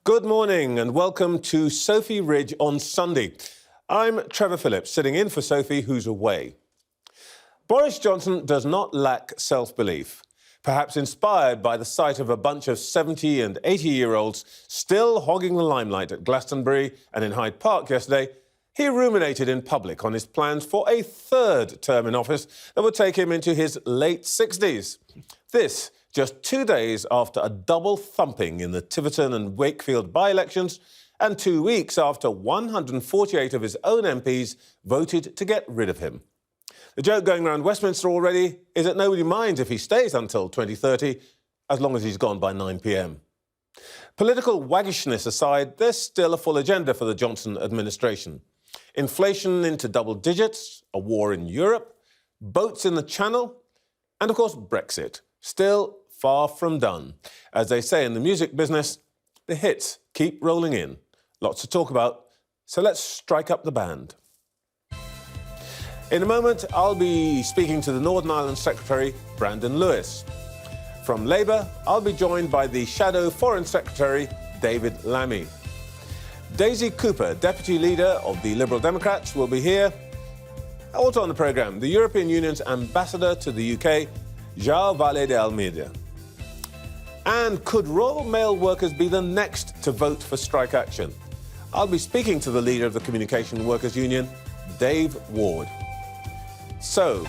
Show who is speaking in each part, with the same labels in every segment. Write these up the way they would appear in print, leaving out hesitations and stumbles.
Speaker 1: Good morning and welcome to Sophy Ridge on Sunday. I'm Trevor Phillips, sitting in for Sophy, who's away. Boris Johnson does not lack self-belief. Perhaps inspired by the sight of a bunch of 70 and 80-year-olds still hogging the limelight at Glastonbury and in Hyde Park yesterday, he ruminated in public on his plans for a third term in office that would take him into his late 60s. This just 2 days after a double thumping in the Tiverton and Wakefield by-elections and 2 weeks after 148 of his own MPs voted to get rid of him. The joke going around Westminster already is that nobody minds if he stays until 2030, as long as he's gone by 9 p.m. Political waggishness aside, there's still a full agenda for the Johnson administration. Inflation into double digits, a war in Europe, boats in the Channel, and of course Brexit. Still far from done. As they say in the music business, the hits keep rolling in. Lots to talk about, so let's strike up the band. In a moment, I'll be speaking to the Northern Ireland Secretary, Brandon Lewis. From Labour, I'll be joined by the Shadow Foreign Secretary, David Lammy. Daisy Cooper, Deputy Leader of the Liberal Democrats, will be here. Also on the programme, the European Union's Ambassador to the UK, Vale de Almeida. And could Royal Mail workers be the next to vote for strike action? I'll be speaking to the leader of the Communication Workers Union, Dave Ward. So,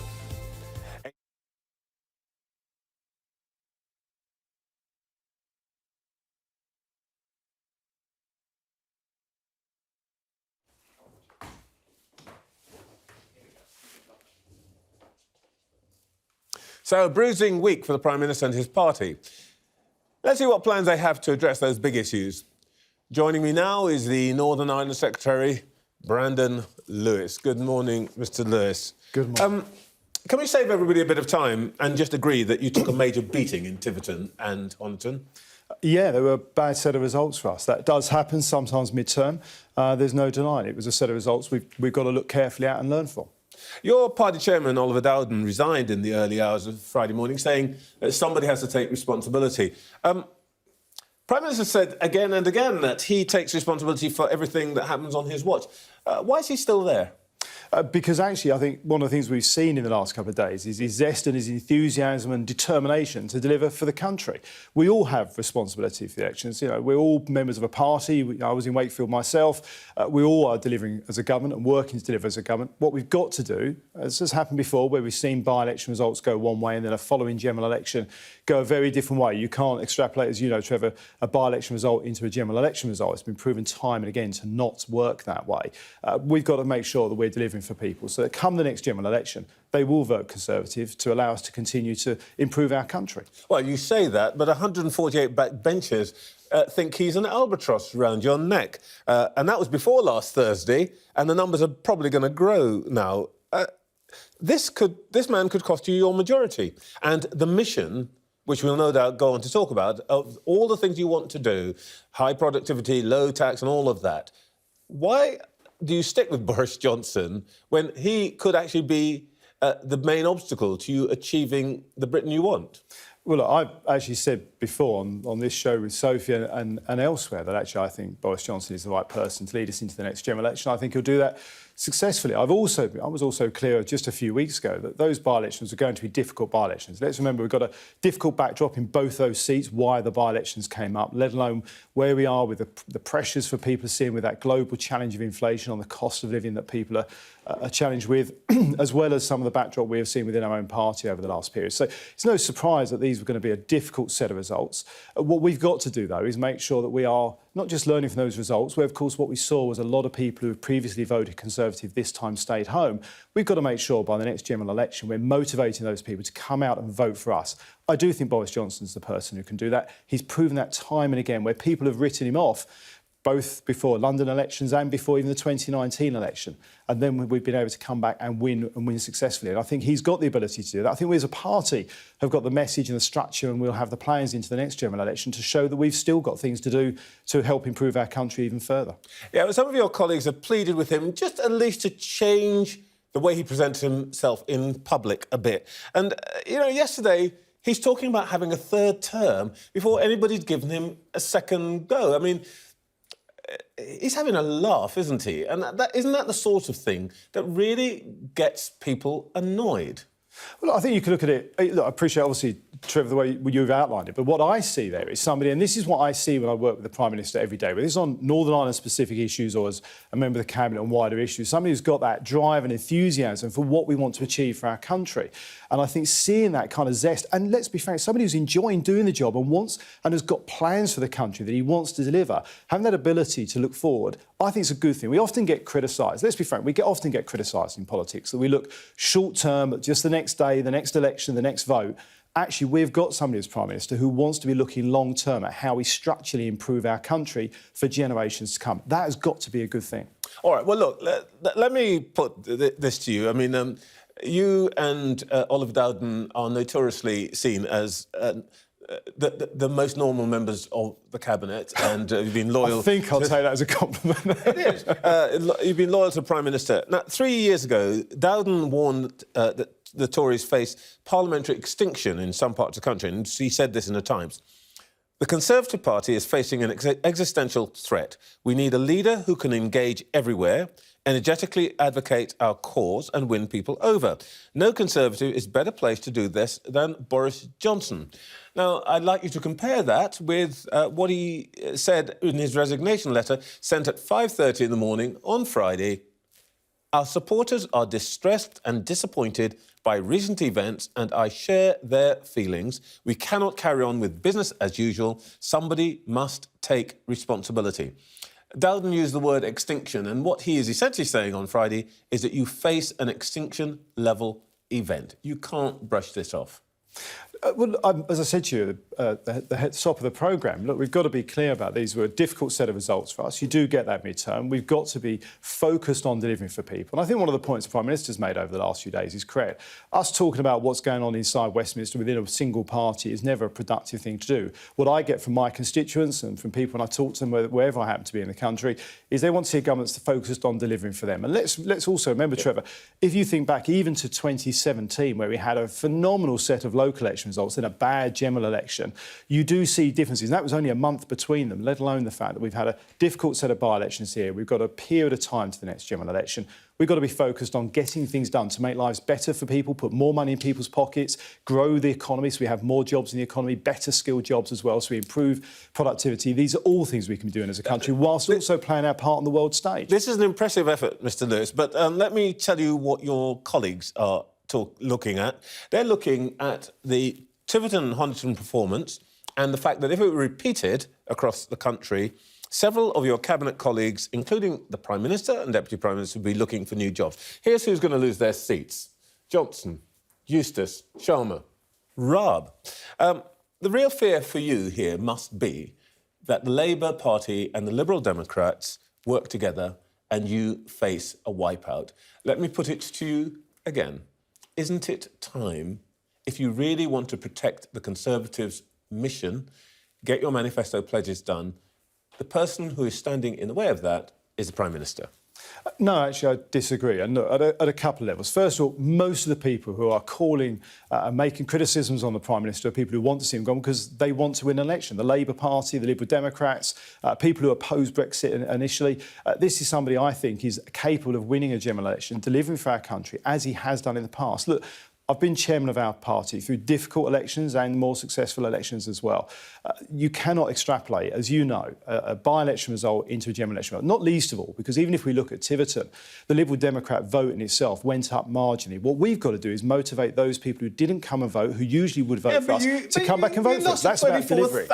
Speaker 1: a bruising week for the Prime Minister and his party. Let's see what plans they have to address those big issues. Joining me now is the Northern Ireland Secretary, Brandon Lewis. Good morning, Mr. Lewis.
Speaker 2: Good morning.
Speaker 1: Can we save everybody a bit of time and just agree that you took a major beating in Tiverton and Honiton?
Speaker 2: Yeah, there were a bad set of results for us. That does happen sometimes mid-term. There's no denying it. It was a set of results we've got to look carefully at and learn from.
Speaker 1: Your party chairman, Oliver Dowden, resigned in the early hours of Friday morning, saying that somebody has to take responsibility. Prime Minister said again and again that he takes responsibility for everything that happens on his watch. Why is he still there?
Speaker 2: Because actually, I think one of the things we've seen in the last couple of days is his zest and his enthusiasm and determination to deliver for the country. We all have responsibility for the elections. You know, we're all members of a party. I was in Wakefield myself. We all are delivering as a government and working to deliver as a government. What we've got to do, as has happened before, where we've seen by-election results go one way and then a following general election go a very different way. You can't extrapolate, as you know, Trevor, a by-election result into a general election result. It's been proven time and again to not work that way. We've got to make sure that we're delivering for people so that come the next general election, they will vote Conservative to allow us to continue to improve our country.
Speaker 1: Well, you say that, but 148 backbenchers think he's an albatross around your neck. And that was before last Thursday, and the numbers are probably going to grow now. This man could cost you your majority. And the mission, which we'll no doubt go on to talk about, of all the things you want to do, high productivity, low tax and all of that, why do you stick with Boris Johnson when he could actually be the main obstacle to you achieving the Britain you want?
Speaker 2: Well, look, I've actually said before on this show with Sophy and elsewhere that actually I think Boris Johnson is the right person to lead us into the next general election. I think he'll do that successfully. I was also clear just a few weeks ago that those by-elections are going to be difficult by-elections. Let's remember we've got a difficult backdrop in both those seats, why the by-elections came up, let alone where we are with the pressures for people seeing with that global challenge of inflation on the cost of living that people are challenged with, as well as some of the backdrop we have seen within our own party over the last period. So it's no surprise that these were going to be a difficult set of results. What we've got to do, though, is make sure that we are not just learning from those results, where, of course, what we saw was a lot of people who had previously voted Conservative this time stayed home. We've got to make sure by the next general election we're motivating those people to come out and vote for us. I do think Boris Johnson's the person who can do that. He's proven that time and again, where people have written him off, both before London elections and before even the 2019 election. And then we've been able to come back and win successfully. And I think he's got the ability to do that. I think we as a party have got the message and the structure, and we'll have the plans into the next general election to show that we've still got things to do to help improve our country even further. Yeah,
Speaker 1: well, some of your colleagues have pleaded with him just at least to change the way he presents himself in public a bit. And, yesterday he's talking about having a third term before anybody's given him a second go. I mean, he's having a laugh, isn't he? And isn't that the sort of thing that really gets people annoyed?
Speaker 2: Well, I think you can look at it. Look, I appreciate, obviously, Trevor, the way you've outlined it. But what I see there is somebody, and this is what I see when I work with the Prime Minister every day, whether it's on Northern Ireland-specific issues or as a member of the Cabinet on wider issues, somebody who's got that drive and enthusiasm for what we want to achieve for our country. And I think seeing that kind of zest, and let's be frank, somebody who's enjoying doing the job and wants and has got plans for the country that he wants to deliver, having that ability to look forward, I think it's a good thing. We often get criticised. Let's be frank, we often get criticised in politics that we look short-term at just the next day, the next election, the next vote. Actually, we've got somebody as Prime Minister who wants to be looking long-term at how we structurally improve our country for generations to come. That has got to be a good thing.
Speaker 1: All right, well, look, let me put this to you. I mean, you and Oliver Dowden are notoriously seen as the most normal members of the Cabinet, and you've been loyal...
Speaker 2: I think I'll take that as a compliment.
Speaker 1: It is. You've been loyal to the Prime Minister. Now, 3 years ago, Dowden warned that the Tories face parliamentary extinction in some parts of the country, and he said this in the Times. The Conservative Party is facing an existential threat. We need a leader who can engage everywhere, energetically advocate our cause and win people over. No Conservative is better placed to do this than Boris Johnson. Now, I'd like you to compare that with what he said in his resignation letter sent at 5:30 in the morning on Friday. Our supporters are distressed and disappointed by recent events, and I share their feelings. We cannot carry on with business as usual. Somebody must take responsibility. Dowden used the word extinction, and what he is essentially saying on Friday is that you face an extinction-level event. You can't brush this off.
Speaker 2: Well, as I said to you at the top of the programme, look, we've got to be clear about these. Were a difficult set of results for us. You do get that midterm. We've got to be focused on delivering for people. And I think one of the points the Prime Minister's made over the last few days is correct. Us talking about what's going on inside Westminster within a single party is never a productive thing to do. What I get from my constituents and from people when I talk to them, wherever I happen to be in the country, is they want to see a government that's focused on delivering for them. And let's also remember, Trevor, if you think back even to 2017, where we had a phenomenal set of local election results in a bad general election, you do see differences. And that was only a month between them, let alone the fact that we've had a difficult set of by-elections here. We've got a period of time to the next general election. We've got to be focused on getting things done to make lives better for people, put more money in people's pockets, grow the economy so we have more jobs in the economy, better skilled jobs as well, so we improve productivity. These are all things we can be doing as a country, whilst also playing our part on the world stage.
Speaker 1: This is an impressive effort, Mr Lewis, but let me tell you what your colleagues are looking at. They're looking at the Tiverton and Honiton performance and the fact that if it were repeated across the country, several of your Cabinet colleagues, including the Prime Minister and Deputy Prime Minister, would be looking for new jobs. Here's who's going to lose their seats. Johnson, Eustace, Sharma, Raab. The real fear for you here must be that the Labour Party and the Liberal Democrats work together and you face a wipeout. Let me put it to you again. Isn't it time, if you really want to protect the Conservatives' mission, get your manifesto pledges done, the person who is standing in the way of that is the Prime Minister?
Speaker 2: No, actually, I disagree. And look, at a couple of levels. First of all, most of the people who are calling and making criticisms on the Prime Minister are people who want to see him gone because they want to win an election. The Labour Party, the Liberal Democrats, people who opposed Brexit initially. This is somebody I think is capable of winning a general election, delivering for our country, as he has done in the past. Look, I've been chairman of our party through difficult elections and more successful elections as well. You cannot extrapolate, as you know, a by-election result into a general election result, not least of all, because even if we look at Tiverton, the Liberal Democrat vote in itself went up marginally. What we've got to do is motivate those people who didn't come and vote, who usually would vote for us, to come back and vote for us. That's about delivery.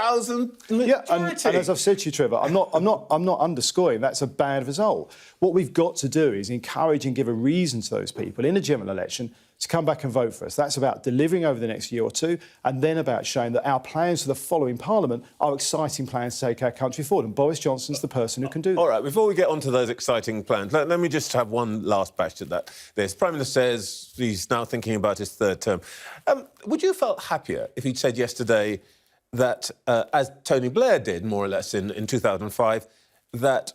Speaker 2: Yeah, and as I've said to you, Trevor, I'm not underscoring that's a bad result. What we've got to do is encourage and give a reason to those people in a general election to come back and vote for us. That's about delivering over the next year or two, and then about showing that our plans for the following Parliament are exciting plans to take our country forward. And Boris Johnson's the person who can do that.
Speaker 1: All right, before we get on to those exciting plans, let me just have one last bash at that. This Prime Minister says he's now thinking about his third term. Would you have felt happier if he'd said yesterday that, as Tony Blair did, more or less, in 2005, that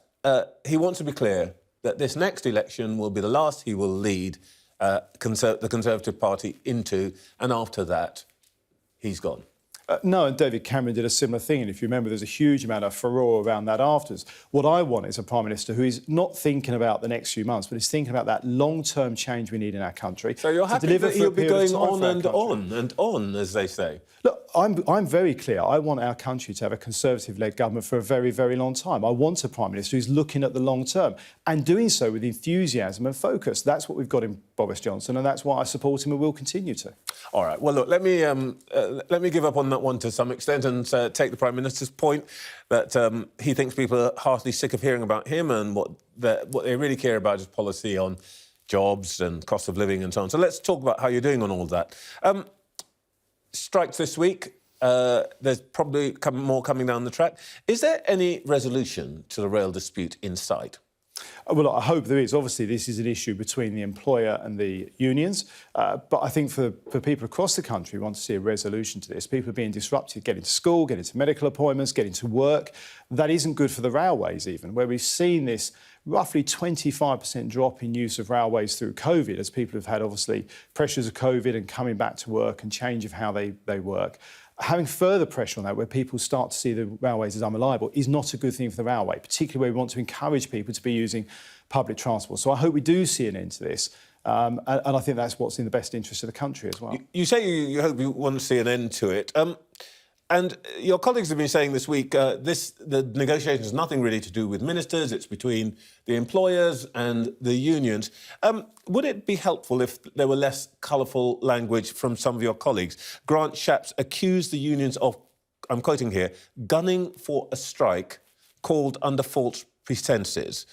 Speaker 1: he wants to be clear that this next election will be the last he will lead the Conservative Party into, and after that, he's gone?
Speaker 2: No, and David Cameron did a similar thing. And if you remember, there's a huge amount of furore around that afterwards. What I want is a Prime Minister who is not thinking about the next few months, but is thinking about that long-term change we need in our country.
Speaker 1: So you're happy that he'll be going on and on, as they say?
Speaker 2: Look, I'm very clear. I want our country to have a Conservative-led government for a very, very long time. I want a Prime Minister who's looking at the long term and doing so with enthusiasm and focus. That's what we've got in Boris Johnson, and that's why I support him and will continue to.
Speaker 1: All right. Well, look, let me give up on that one to some extent and take the Prime Minister's point that he thinks people are heartily sick of hearing about him, and what they really care about is policy on jobs and cost of living and so on. So let's talk about how you're doing on all of that. Strikes this week. There's probably more coming down the track. Is there any resolution to the rail dispute in sight?
Speaker 2: Well, I hope there is. Obviously, this is an issue between the employer and the unions. But I think for people across the country who want to see a resolution to this, people are being disrupted, getting to school, getting to medical appointments, getting to work. That isn't good for the railways even, where we've seen this roughly 25% drop in use of railways through COVID, as people have had, obviously, pressures of COVID and coming back to work and change of how they work. Having further pressure on that, where people start to see the railways as unreliable, is not a good thing for the railway, particularly where we want to encourage people to be using public transport. So I hope we do see an end to this. And I think that's what's in the best interest of the country as well.
Speaker 1: You say you hope you want to see an end to it. And your colleagues have been saying this week the negotiation has nothing really to do with ministers. It's between the employers and the unions. Would it be helpful if there were less colourful language from some of your colleagues? Grant Shapps accused the unions of, I'm quoting here, gunning for a strike called under false pretences.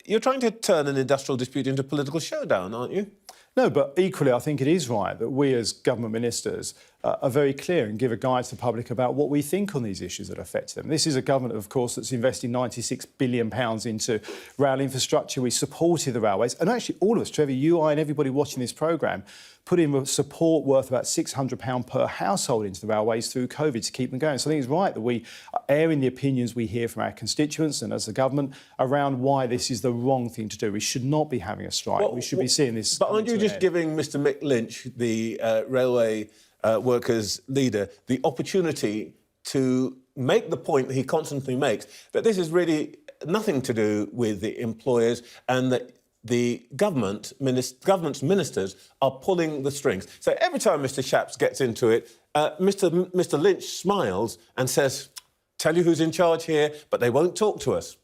Speaker 1: You're trying to turn an industrial dispute into a political showdown, aren't you?
Speaker 2: No, but equally, I think it is right that we as government ministers are very clear and give a guide to the public about what we think on these issues that affect them. This is a government, of course, that's investing £96 billion into rail infrastructure. We supported the railways. And actually, all of us, Trevor, you, I and everybody watching this programme, put in support worth about £600 per household into the railways through COVID to keep them going. So I think it's right that we are airing the opinions we hear from our constituents and as a government around why this is the wrong thing to do. We should not be having a strike. We should be seeing this.
Speaker 1: But aren't you just giving Mr Mick Lynch, the railway workers' leader, the opportunity to make the point that he constantly makes, that this is really nothing to do with the employers and that the government's ministers are pulling the strings? So every time Mr Shapps gets into it, Mr Lynch smiles and says, tell you who's in charge here, but they won't talk to us.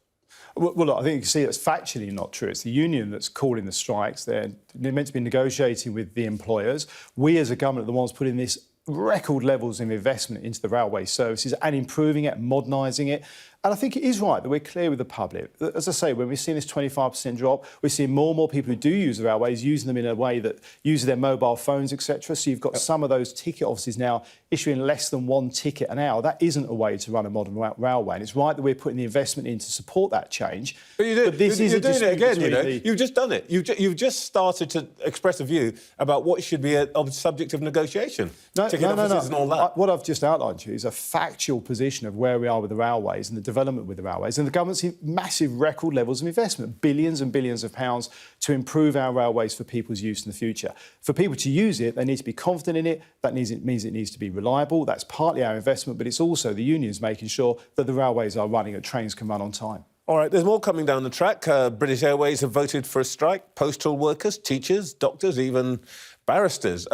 Speaker 2: Well, look, I think you can see it's factually not true. It's the union that's calling the strikes. They're meant to be negotiating with the employers. We as a government are the ones putting this record levels of investment into the railway services and improving it, modernising it. And I think it is right that we're clear with the public. As I say, when we've seen this 25% drop, we're seeing more and more people who do use the railways using them in a way that uses their mobile phones, etc. So you've got some of those ticket offices now issuing less than one ticket an hour. That isn't a way to run a modern railway. And it's right that we're putting the investment in to support that change.
Speaker 1: But you do. You're doing it again, you know. You've just done it. You've just started to express a view about what should be a subject of negotiation.
Speaker 2: No.
Speaker 1: And all that.
Speaker 2: What I've just outlined to you is a factual position of where we are with the railways and the development with the railways, and the government's in massive record levels of investment, billions and billions of pounds to improve our railways for people's use in the future. For people to use it, they need to be confident in it. That means it needs to be reliable. That's partly our investment, but it's also the unions making sure that the railways are running and trains can run on time.
Speaker 1: All right, there's more coming down the track. British Airways have voted for a strike. Postal workers, teachers, doctors, even barristers.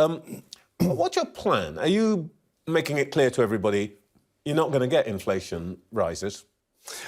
Speaker 1: What's your plan? Are you making it clear to everybody you're not going to get inflation rises?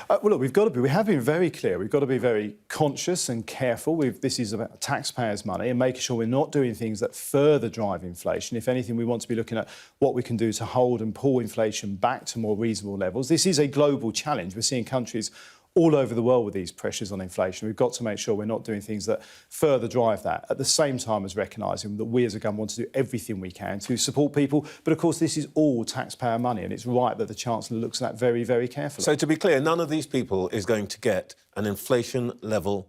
Speaker 2: Well, look, we have been very clear. We've got to be very conscious and careful. This is about taxpayers' money and making sure we're not doing things that further drive inflation. If anything, we want to be looking at what we can do to hold and pull inflation back to more reasonable levels. This is a global challenge. We're seeing countries all over the world with these pressures on inflation. We've got to make sure we're not doing things that further drive that, at the same time as recognising that we as a government want to do everything we can to support people. But of course, this is all taxpayer money, and it's right that the Chancellor looks at that very, very carefully.
Speaker 1: So to be clear, none of these people is going to get an inflation level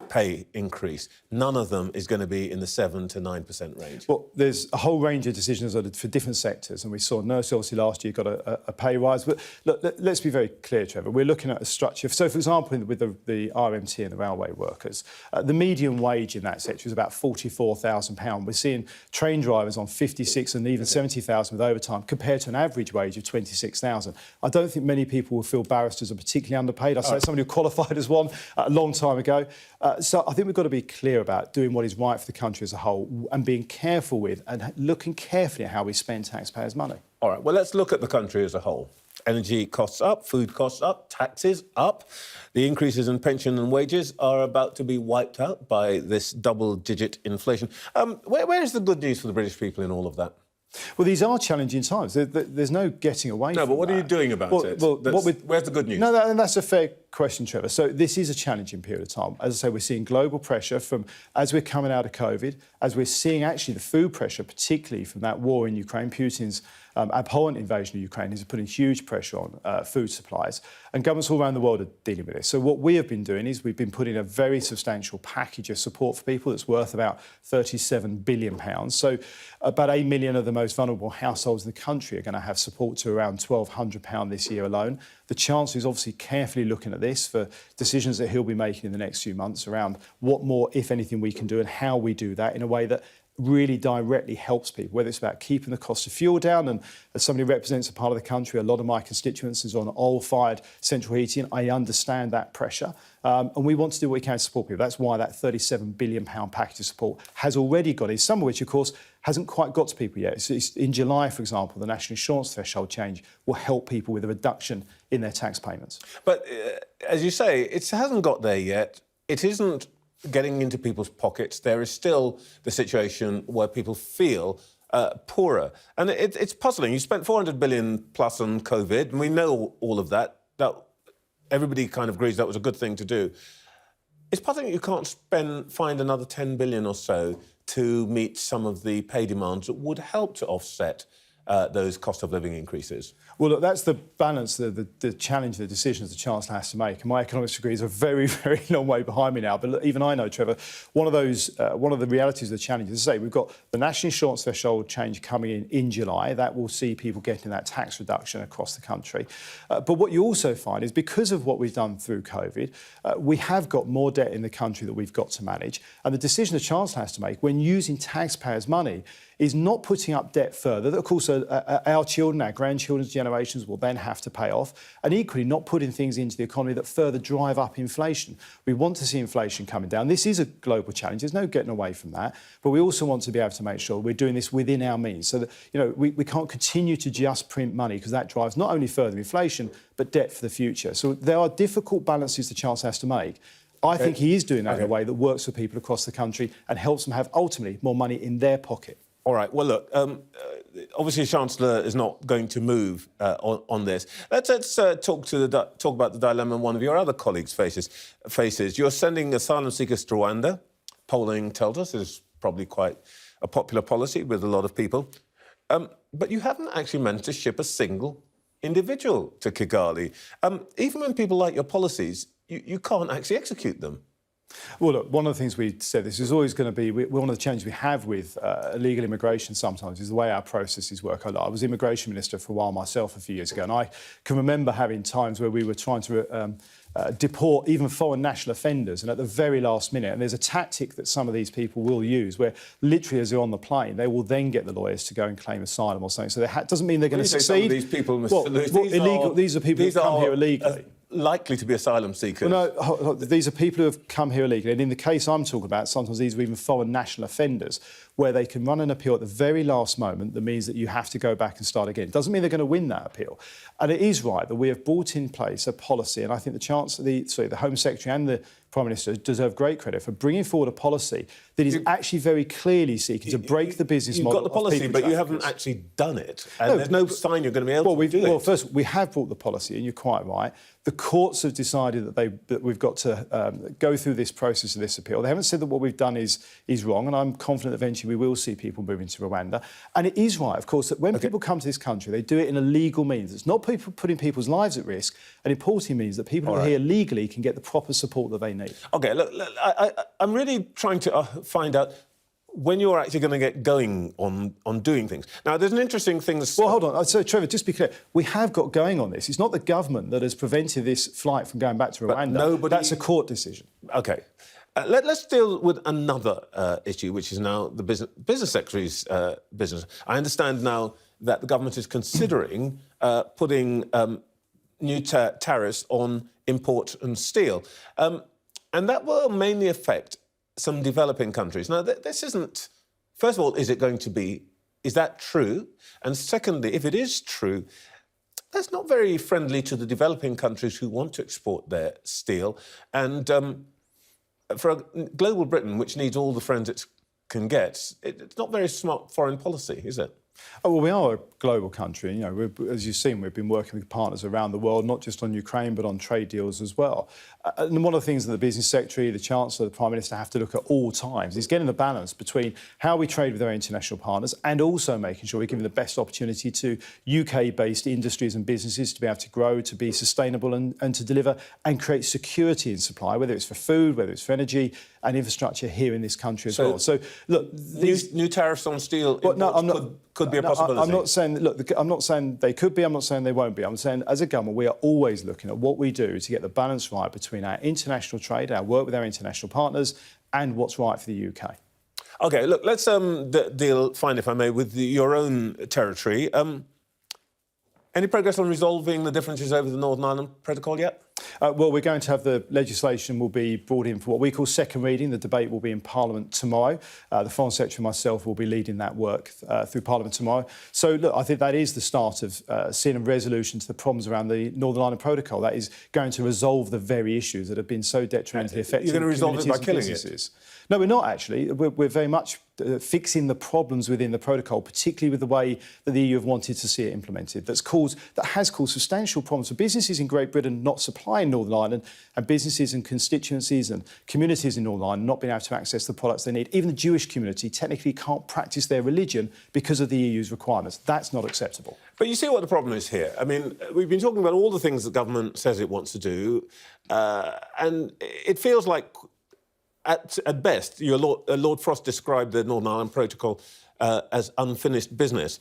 Speaker 1: pay increase, none of them is going to be in the 7 to 9% range.
Speaker 2: Well, there's a whole range of decisions for different sectors, and we saw nurses obviously last year got a pay rise. But look, let's be very clear, Trevor. We're looking at a structure. So, for example, with the RMT and the railway workers, the median wage in that sector is about £44,000. We're seeing train drivers on 56 and even 70,000 with overtime, compared to an average wage of 26,000. I don't think many people will feel barristers are particularly underpaid. I say somebody who qualified as one a long time ago. So I think we've got to be clear about doing what is right for the country as a whole and being careful with and looking carefully at how we spend taxpayers' money.
Speaker 1: All right, well, let's look at the country as a whole. Energy costs up, food costs up, taxes up. The increases in pension and wages are about to be wiped out by this double-digit inflation. Where is the good news for the British people in all of that?
Speaker 2: Well, these are challenging times. There's no getting away from that.
Speaker 1: No, but what are you doing about it? Where's the good news?
Speaker 2: No, and that's a fair question, Trevor. So this is a challenging period of time. As I say, we're seeing global pressure from, as we're coming out of COVID, as we're seeing actually the food pressure, particularly from that war in Ukraine. Putin's abhorrent invasion of Ukraine is putting huge pressure on food supplies. And governments all around the world are dealing with this. So what we have been doing is we've been putting a very substantial package of support for people that's worth about £37 billion. So about 8 million of the most vulnerable households in the country are going to have support to around £1,200 this year alone. The Chancellor is obviously carefully looking at this for decisions that he'll be making in the next few months around what more, if anything, we can do and how we do that in a way that really directly helps people, whether it's about keeping the cost of fuel down. And as somebody who represents a part of the country, a lot of my constituents is on oil-fired central heating. I understand that pressure. And we want to do what we can to support people. That's why that £37 billion package of support has already got in, some of which, of course, hasn't quite got to people yet. It's in July, for example, the national insurance threshold change will help people with a reduction in their tax payments.
Speaker 1: But as you say, it hasn't got there yet. It isn't getting into people's pockets. There is still the situation where people feel poorer. And it's puzzling. You spent $400 billion plus on COVID, and we know all of that. Everybody kind of agrees that was a good thing to do. It's puzzling that you can't find another 10 billion or so to meet some of the pay demands that would help to offset those cost of living increases.
Speaker 2: Well, look, that's the balance, the challenge, the decisions the Chancellor has to make. And my economics degree is a very, very long way behind me now. But look, even I know, Trevor, one of the realities of the challenges, as I say, we've got the national insurance threshold change coming in July. That will see people getting that tax reduction across the country. But what you also find is because of what we've done through COVID, we have got more debt in the country that we've got to manage. And the decision the Chancellor has to make when using taxpayers' money is not putting up debt further that, of course, our children, our grandchildren's generations will then have to pay off, and equally not putting things into the economy that further drive up inflation. We want to see inflation coming down. This is a global challenge. There's no getting away from that. But we also want to be able to make sure we're doing this within our means so that, we can't continue to just print money because that drives not only further inflation, but debt for the future. So there are difficult balances the Chancellor has to make. I think he is doing that in a way that works for people across the country and helps them have, ultimately, more money in their pocket.
Speaker 1: All right. Well, look, obviously, the Chancellor is not going to move on this. Let's talk about the dilemma one of your other colleagues faces. You're sending asylum seekers to Rwanda. Polling tells us is probably quite a popular policy with a lot of people. But you haven't actually managed to ship a single individual to Kigali. Even when people like your policies, you can't actually execute them.
Speaker 2: Well, look, one of the things we said, this is always going to be, one of the challenges we have with illegal immigration sometimes is the way our processes work. I was immigration minister for a while myself a few years ago, and I can remember having times where we were trying to deport even foreign national offenders, and at the very last minute, and there's a tactic that some of these people will use where literally as they're on the plane, they will then get the lawyers to go and claim asylum or something. So that doesn't mean they're going to succeed.
Speaker 1: These people,
Speaker 2: these are people who come here illegally.
Speaker 1: Likely to be asylum seekers.
Speaker 2: Well, no, these are people who have come here illegally. And in the case I'm talking about, sometimes these are even foreign national offenders where they can run an appeal at the very last moment that means that you have to go back and start again. It doesn't mean they're going to win that appeal. And it is right that we have brought in place a policy, and I think the Home Secretary and the Prime Minister deserve great credit for bringing forward a policy that is actually very clearly seeking to break the business model.
Speaker 1: You've got the policy, but you haven't actually done it. And there's no sign you're going to be able to do it. Well,
Speaker 2: first, we have brought the policy, and you're quite right. The courts have decided that we've got to go through this process of this appeal. They haven't said that what we've done is wrong, and I'm confident eventually eventually we will see people moving to Rwanda. And it is right, of course, that when people come to this country, they do it in a legal means. It's not people putting people's lives at risk, and importing means that people who are here legally can get the proper support that they need.
Speaker 1: OK, look, I'm really trying to find out when you're actually going to get going on doing things. Now, there's an interesting thing...
Speaker 2: Well, hold on. So, Trevor, just be clear. We have got going on this. It's not the government that has prevented this flight from going back to Rwanda. That's a court decision.
Speaker 1: OK. Let's deal with another issue, which is now the business secretary's business. I understand now that the government is considering putting new tariffs on import and steel. And that will mainly affect some developing countries. Now, this isn't... First of all, is that true? And secondly, if it is true, that's not very friendly to the developing countries who want to export their steel. And for a global Britain, which needs all the friends it can get, it's not very smart foreign policy, is it?
Speaker 2: Oh, well, we are a global country. You know, as you've seen, we've been working with partners around the world, not just on Ukraine, but on trade deals as well. And one of the things that the Business Secretary, the Chancellor, the Prime Minister have to look at all times is getting the balance between how we trade with our international partners and also making sure we're giving the best opportunity to UK-based industries and businesses to be able to grow, to be sustainable and to deliver and create security in supply, whether it's for food, whether it's for energy and infrastructure here in this country as well. So, look...
Speaker 1: New tariffs on steel could be a possibility.
Speaker 2: I'm not saying... Look, I'm not saying they could be, I'm not saying they won't be. I'm saying, as a government, we are always looking at what we do to get the balance right between our international trade, our work with our international partners, and what's right for the UK.
Speaker 1: OK, look, let's deal, fine, if I may, with your own territory. Any progress on resolving the differences over the Northern Ireland Protocol yet?
Speaker 2: Well, we're going to have the legislation will be brought in for what we call second reading. The debate will be in Parliament tomorrow. The Foreign Secretary and myself will be leading that work through Parliament tomorrow. So, look, I think that is the start of seeing a resolution to the problems around the Northern Ireland Protocol. That is going to resolve the very issues that have been so detrimentally affecting
Speaker 1: You're going to resolve it by killing
Speaker 2: businesses. No, we're not, actually. We're very much fixing the problems within the protocol, particularly with the way that the EU have wanted to see it implemented. That has caused substantial problems for businesses in Great Britain not supplying Northern Ireland, and businesses and constituencies and communities in Northern Ireland not being able to access the products they need. Even the Jewish community technically can't practice their religion because of the EU's requirements. That's not acceptable.
Speaker 1: But you see what the problem is here. I mean, we've been talking about all the things the government says it wants to do, and it feels like at best, Lord Frost described the Northern Ireland Protocol as unfinished business.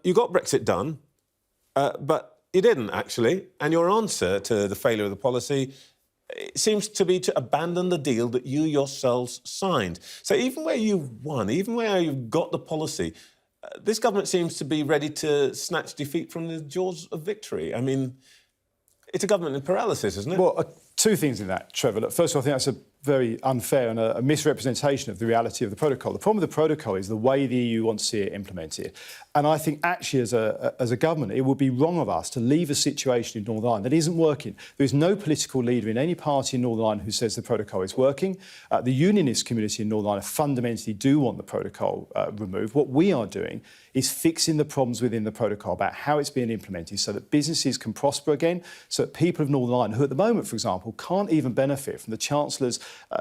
Speaker 1: You got Brexit done, but you didn't, actually. And your answer to the failure of the policy seems to be to abandon the deal that you yourselves signed. So even where you've won, even where you've got the policy, this government seems to be ready to snatch defeat from the jaws of victory. I mean, it's a government in paralysis, isn't it?
Speaker 2: Well, two things in that, Trevor. Look, first of all, I think that's a very unfair and a misrepresentation of the reality of the protocol. The problem with the protocol is the way the EU wants to see it implemented. And I think actually as a government, it would be wrong of us to leave a situation in Northern Ireland that isn't working. There is no political leader in any party in Northern Ireland who says the protocol is working. The unionist community in Northern Ireland fundamentally do want the protocol removed. What we are doing is fixing the problems within the protocol about how it's being implemented so that businesses can prosper again, so that people of Northern Ireland, who at the moment, for example, can't even benefit from the Chancellor's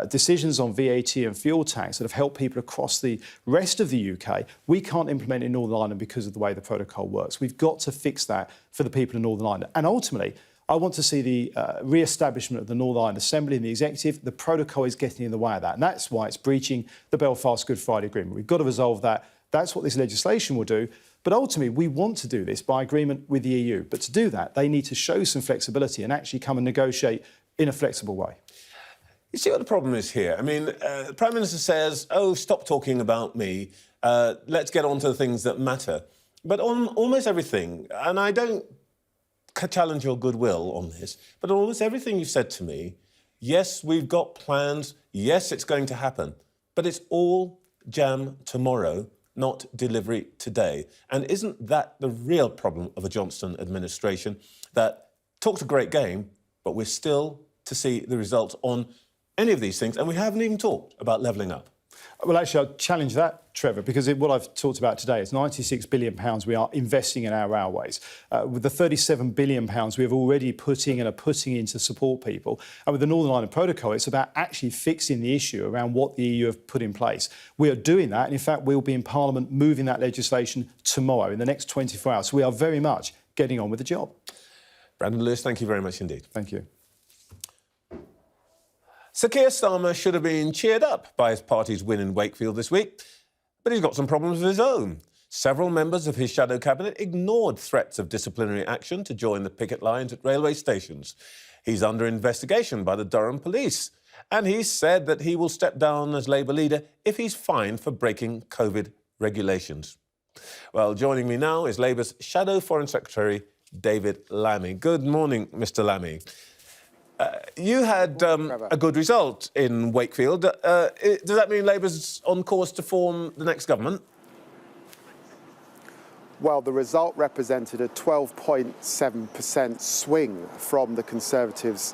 Speaker 2: decisions on VAT and fuel tax that have helped people across the rest of the UK, we can't implement in Northern Ireland because of the way the protocol works. We've got to fix that for the people of Northern Ireland. And ultimately, I want to see the re-establishment of the Northern Ireland Assembly and the executive. The protocol is getting in the way of that. And that's why it's breaching the Belfast Good Friday Agreement. We've got to resolve that. That's what this legislation will do. But ultimately, we want to do this by agreement with the EU. But to do that, they need to show some flexibility and actually come and negotiate in a flexible way.
Speaker 1: You see what the problem is here? I mean, the Prime Minister says, oh, stop talking about me. Let's get on to the things that matter. But on almost everything, and I don't challenge your goodwill on this, but on almost everything you've said to me, yes, we've got plans, yes, it's going to happen, but it's all jam tomorrow, not delivery today. And isn't that the real problem of a Johnson administration, that talks a great game, but we're still to see the results on any of these things, and we haven't even talked about levelling up?
Speaker 2: Well, actually, I'll challenge that, Trevor, because what I've talked about today is £96 billion we are investing in our railways. With the £37 billion we have already putting in to support people. And with the Northern Ireland Protocol, it's about actually fixing the issue around what the EU have put in place. We are doing that. And in fact, we'll be in Parliament moving that legislation tomorrow, in the next 24 hours. So we are very much getting on with the job.
Speaker 1: Brandon Lewis, thank you very much indeed.
Speaker 2: Thank you.
Speaker 1: Sir Keir Starmer should have been cheered up by his party's win in Wakefield this week, but he's got some problems of his own. Several members of his shadow cabinet ignored threats of disciplinary action to join the picket lines at railway stations. He's under investigation by the Durham police, and he's said that he will step down as Labour leader if he's fined for breaking COVID regulations. Well, joining me now is Labour's Shadow Foreign Secretary, David Lammy. Good morning, Mr Lammy. You had a good result in Wakefield. Does that mean Labour's on course to form the next government?
Speaker 3: Well, the result represented a 12.7% swing from the Conservatives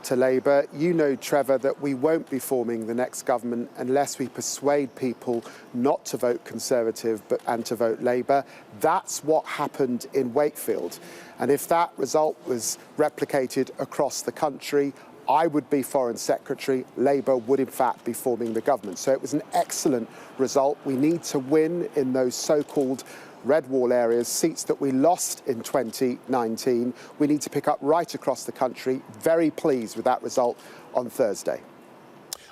Speaker 3: to Labour. You know, Trevor, that we won't be forming the next government unless we persuade people not to vote Conservative and to vote Labour. That's what happened in Wakefield. And if that result was replicated across the country, I would be Foreign Secretary. Labour would, in fact, be forming the government. So it was an excellent result. We need to win in those so-called red wall areas, seats that we lost in 2019. We need to pick up right across the country. Very pleased with that result on Thursday.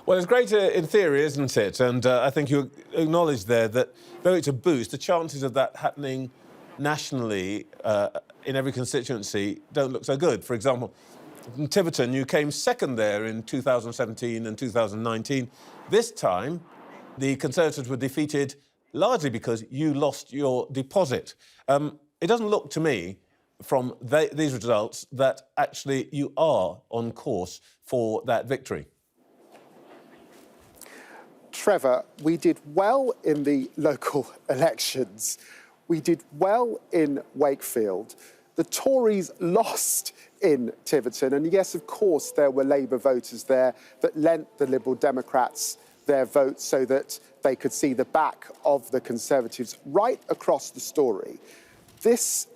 Speaker 1: Well, it's great in theory, isn't it? And I think you acknowledged there that though it's a boost, the chances of that happening nationally in every constituency don't look so good. For example, in Tiverton, you came second there in 2017 and 2019. This time, the Conservatives were defeated largely because you lost your deposit. It doesn't look to me from these results that actually you are on course for that victory.
Speaker 3: Trevor, we did well in the local elections. We did well in Wakefield. The Tories lost in Tiverton. And yes, of course, there were Labour voters there that lent the Liberal Democrats their votes so that they could see the back of the Conservatives right across the story. This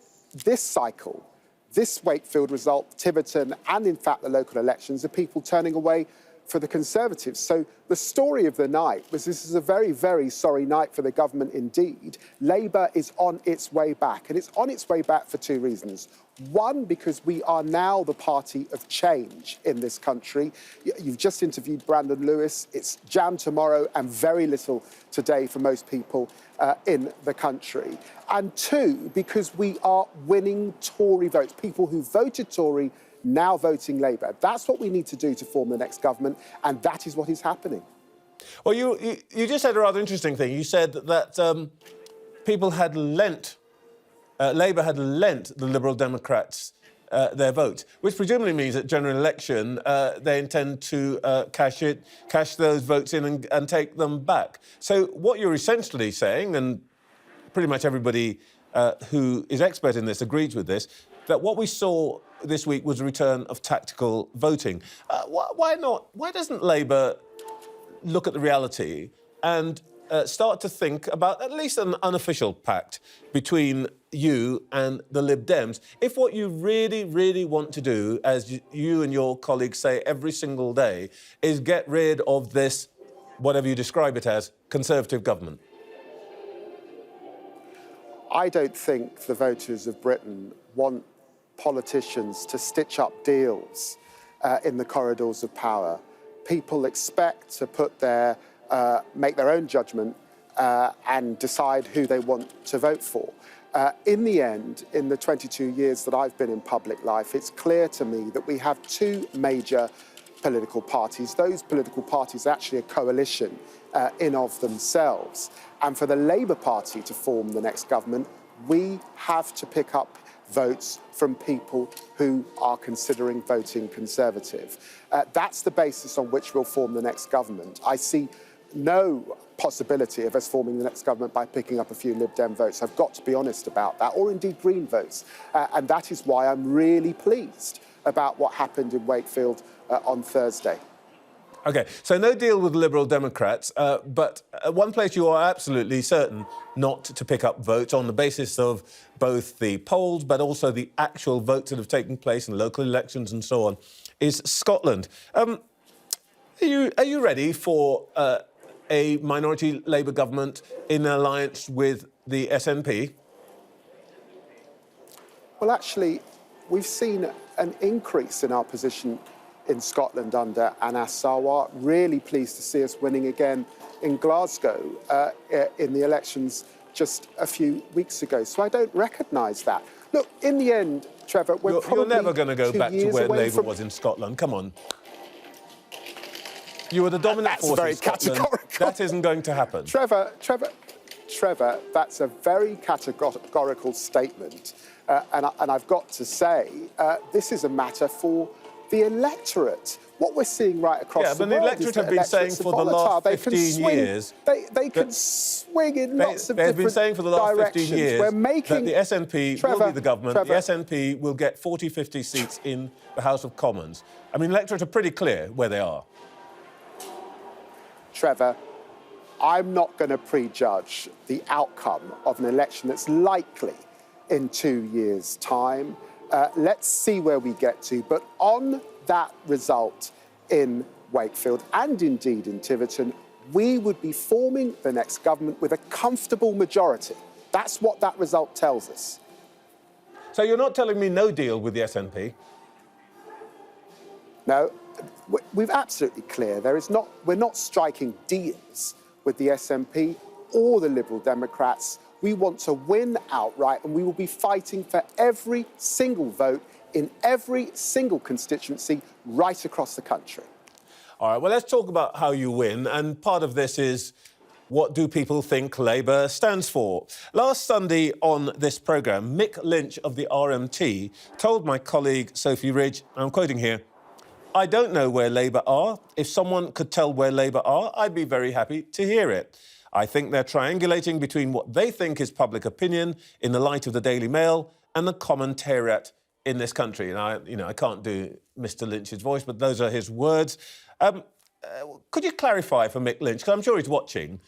Speaker 3: cycle, this Wakefield result, Tiverton, and in fact the local elections, are people turning away for the Conservatives. So the story of the night was this is a very, very sorry night for the government indeed. Labour is on its way back, and it's on its way back for two reasons. One, because we are now the party of change in this country. You've just interviewed Brandon Lewis. It's jam tomorrow and very little today for most people in the country. And two, because we are winning Tory votes, people who voted Tory now voting Labour. That's what we need to do to form the next government, and that is what is happening.
Speaker 1: Well, you just said a rather interesting thing. You said that people had lent, Labour had lent the Liberal Democrats their vote, which presumably means at general election they intend to cash those votes in and take them back. So what you're essentially saying, and pretty much everybody who is expert in this agrees with this, that what we saw this week was a return of tactical voting. Why not? Why doesn't Labour look at the reality and start to think about at least an unofficial pact between you and the Lib Dems? If what you really, really want to do, as you and your colleagues say every single day, is get rid of this, whatever you describe it as, Conservative government.
Speaker 3: I don't think the voters of Britain want politicians to stitch up deals in the corridors of power. People expect to make their own judgment and decide who they want to vote for. In the end, in the 22 years that I've been in public life, it's clear to me that we have two major political parties. Those political parties are actually a coalition in of themselves. And for the Labour Party to form the next government, we have to pick up votes from people who are considering voting Conservative. That's the basis on which we'll form the next government. I see no possibility of us forming the next government by picking up a few Lib Dem votes. I've got to be honest about that, or indeed Green votes. And that is why I'm really pleased about what happened in Wakefield on Thursday.
Speaker 1: OK, so no deal with Liberal Democrats, but one place you are absolutely certain not to pick up votes on the basis of both the polls but also the actual votes that have taken place in local elections and so on is Scotland. Are you ready for a minority Labour government in alliance with the SNP?
Speaker 3: Well, actually, we've seen an increase in our position in Scotland under Anas Sarwar. Really pleased to see us winning again in Glasgow in the elections just a few weeks ago. So I don't recognise that. Look, in the end, Trevor,
Speaker 1: you're never going to go back to where Labour was in Scotland. Come on. You were the dominant force in Scotland. That isn't going to happen.
Speaker 3: Trevor, that's a very categorical statement. And I've got to say, this is a matter for the electorate. What we're seeing right across the world
Speaker 1: the electorate have been saying for the last 15 years...
Speaker 3: They can swing in lots of different directions.
Speaker 1: They've been saying for the last 15 years that the SNP will be the government. The SNP will get 40, 50 seats in the House of Commons. I mean, the electorate are pretty clear where they are.
Speaker 3: Trevor, I'm not going to prejudge the outcome of an election that's likely in 2 years' time. Let's see where we get to. But on that result in Wakefield and indeed in Tiverton, we would be forming the next government with a comfortable majority. That's what that result tells us.
Speaker 1: So you're not telling me no deal with the SNP?
Speaker 3: No, we're absolutely clear. We're not striking deals with the SNP or the Liberal Democrats. We want to win outright, and we will be fighting for every single vote in every single constituency right across the country.
Speaker 1: All right, well, let's talk about how you win. And part of this is, what do people think Labour stands for? Last Sunday on this programme, Mick Lynch of the RMT told my colleague Sophy Ridge, I'm quoting here, "I don't know where Labour are. If someone could tell where Labour are, I'd be very happy to hear it. I think they're triangulating between what they think is public opinion in the light of the Daily Mail and the commentariat in this country." And I can't do Mr. Lynch's voice, but those are his words. Could you clarify for Mick Lynch, because I'm sure he's watching,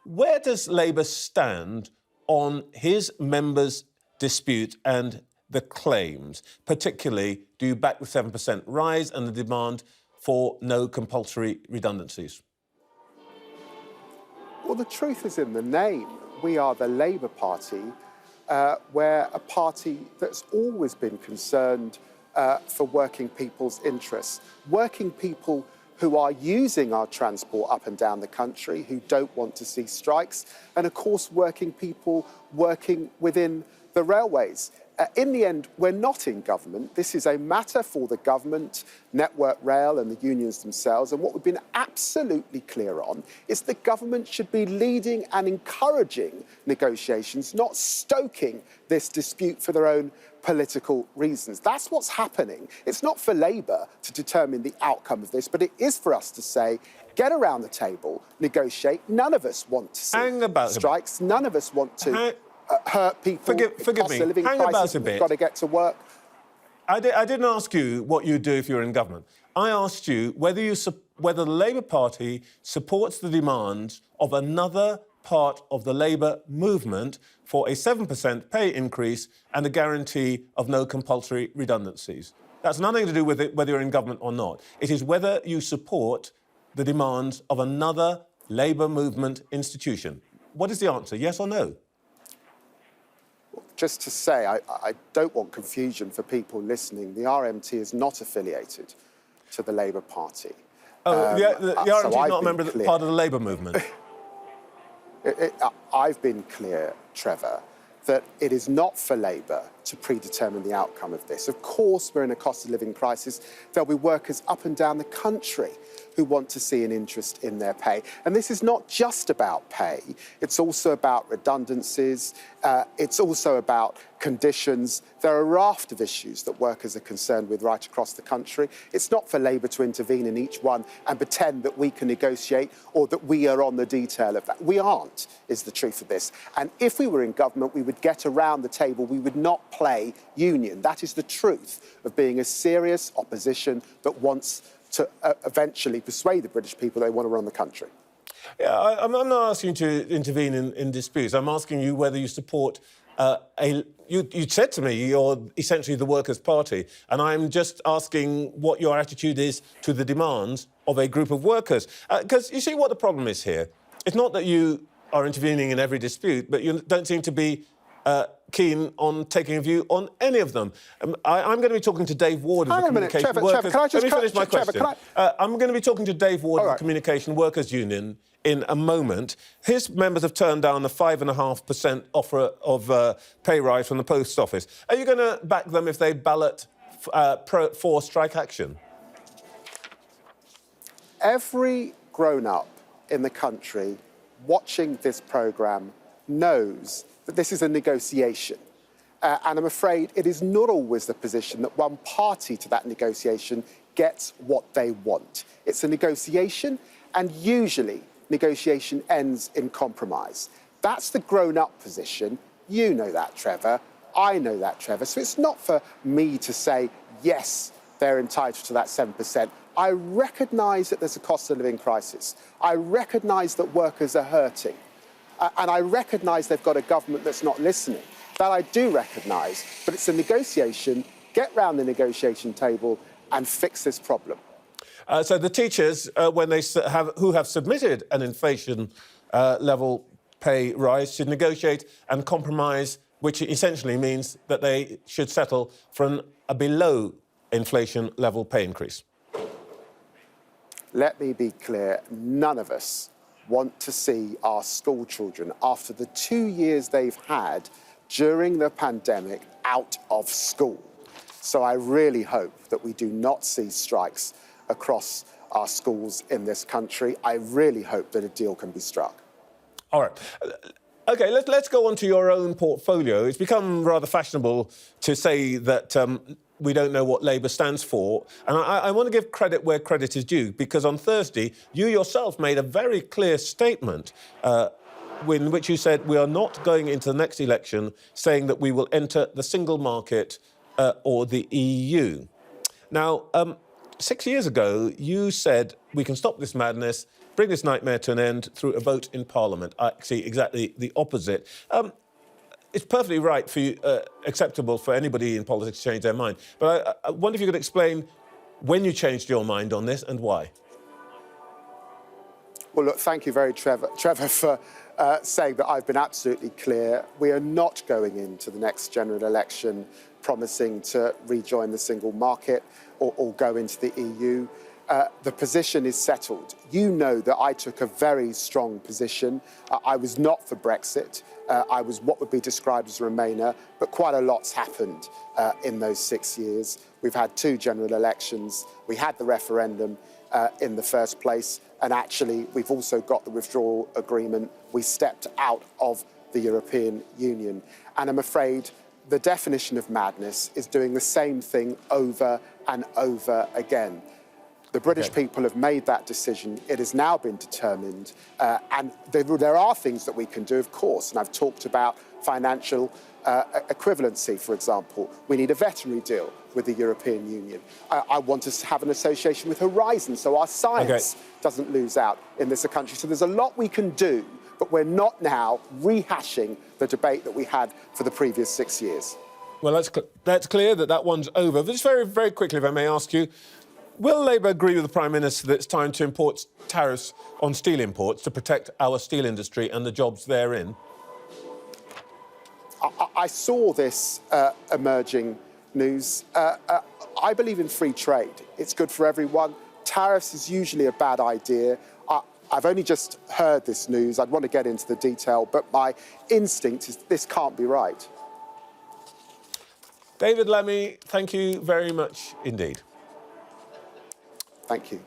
Speaker 1: where does Labour stand on his members' dispute and the claims? Particularly, do you back the 7% rise and the demand for no compulsory redundancies?
Speaker 3: Well, the truth is in the name. We are the Labour Party. We're a party that's always been concerned for working people's interests. Working people who are using our transport up and down the country, who don't want to see strikes, and of course working people working within the railways. In the end, we're not in government. This is a matter for the government, Network Rail and the unions themselves. And what we've been absolutely clear on is the government should be leading and encouraging negotiations, not stoking this dispute for their own political reasons. That's what's happening. It's not for Labour to determine the outcome of this, but it is for us to say, get around the table, negotiate. None of us want to see strikes. None of us want to... hurt people.
Speaker 1: Forgive me. Hang about a bit.
Speaker 3: We've got to get to work.
Speaker 1: I didn't ask you what you'd do if you were in government. I asked you whether the Labour Party supports the demands of another part of the Labour movement for a 7% pay increase and a guarantee of no compulsory redundancies. That's nothing to do with it, whether you're in government or not. It is whether you support the demands of another Labour movement institution. What is the answer, yes or no?
Speaker 3: Just to say, I don't want confusion for people listening. The RMT is not affiliated to the Labour Party.
Speaker 1: Oh, the RMT is not a member of part of the Labour movement?
Speaker 3: I've been clear, Trevor, that it is not for Labour to predetermine the outcome of this. Of course, we're in a cost of living crisis. There'll be workers up and down the country who want to see an interest in their pay. And this is not just about pay. It's also about redundancies. It's also about conditions. There are a raft of issues that workers are concerned with right across the country. It's not for Labour to intervene in each one and pretend that we can negotiate or that we are on the detail of that. We aren't, is the truth of this. And if we were in government, we would get around the table. We would not play union. That is the truth of being a serious opposition that wants to eventually persuade the British people they want to run the country.
Speaker 1: Yeah, I'm not asking you to intervene in disputes. I'm asking you whether you support You said to me you're essentially the Workers' Party, and I'm just asking what your attitude is to the demands of a group of workers. Because you see what the problem is here. It's not that you are intervening in every dispute, but you don't seem to be keen on taking a view on any of them. I'm going to be talking to Dave Ward of the Communication Workers...
Speaker 3: Trevor, can I just...
Speaker 1: Let me finish my question. I'm going to be talking to Dave Ward of the Communication Workers Union in a moment. His members have turned down a 5.5% offer of pay rise from the Post Office. Are you going to back them if they ballot for strike action?
Speaker 3: Every grown-up in the country watching this programme knows that this is a negotiation. And I'm afraid it is not always the position that one party to that negotiation gets what they want. It's a negotiation, and usually negotiation ends in compromise. That's the grown-up position. You know that, Trevor. I know that, Trevor. So it's not for me to say, yes, they're entitled to that 7%. I recognise that there's a cost of living crisis. I recognise that workers are hurting. And I recognise they've got a government that's not listening. That I do recognise. But it's a negotiation. Get round the negotiation table and fix this problem.
Speaker 1: So the teachers, who have submitted an inflation level pay rise, should negotiate and compromise, which essentially means that they should settle for a below inflation level pay increase.
Speaker 3: Let me be clear, none of us want to see our school children, after the 2 years they've had during the pandemic, out of school. So I really hope that we do not see strikes across our schools in this country. I really hope that a deal can be struck.
Speaker 1: All right. OK, let's go on to your own portfolio. It's become rather fashionable to say that we don't know what Labour stands for. And I want to give credit where credit is due, because on Thursday, you yourself made a very clear statement in which you said we are not going into the next election saying that we will enter the single market or the EU. Now, 6 years ago, you said we can stop this madness, bring this nightmare to an end through a vote in Parliament. I see exactly the opposite. It's perfectly right for you, acceptable for anybody in politics to change their mind. But I wonder if you could explain when you changed your mind on this and why.
Speaker 3: Well, look, thank you Trevor, for saying that I've been absolutely clear. We are not going into the next general election promising to rejoin the single market or go into the EU. The position is settled. You know that I took a very strong position. I was not for Brexit. I was what would be described as a Remainer, but quite a lot's happened in those 6 years. We've had 2 general elections. We had the referendum in the first place, and actually we've also got the withdrawal agreement. We stepped out of the European Union. And I'm afraid the definition of madness is doing the same thing over and over again. The British people have made that decision. It has now been determined. And there are things that we can do, of course. And I've talked about financial equivalency, for example. We need a veterinary deal with the European Union. I want us to have an association with Horizon so our science doesn't lose out in this country. So there's a lot we can do, but we're not now rehashing the debate that we had for the previous 6 years.
Speaker 1: Well, that's clear that one's over. But just very, very quickly, if I may ask you, will Labour agree with the Prime Minister that it's time to import tariffs on steel imports to protect our steel industry and the jobs therein?
Speaker 3: I saw this emerging news. I believe in free trade. It's good for everyone. Tariffs is usually a bad idea. I've only just heard this news. I'd want to get into the detail, but my instinct is this can't be right.
Speaker 1: David Lammy, thank you very much indeed.
Speaker 3: Thank you.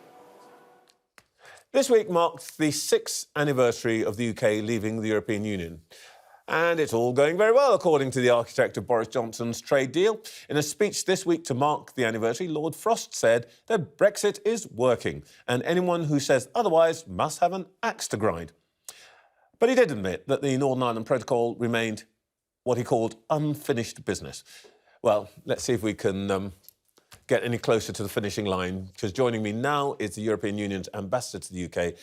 Speaker 1: This week marked the 6th anniversary of the UK leaving the European Union. And it's all going very well, according to the architect of Boris Johnson's trade deal. In a speech this week to mark the anniversary, Lord Frost said that Brexit is working, and anyone who says otherwise must have an axe to grind. But he did admit that the Northern Ireland Protocol remained what he called unfinished business. Well, let's see if we can get any closer to the finishing line, because joining me now is the European Union's ambassador to the UK,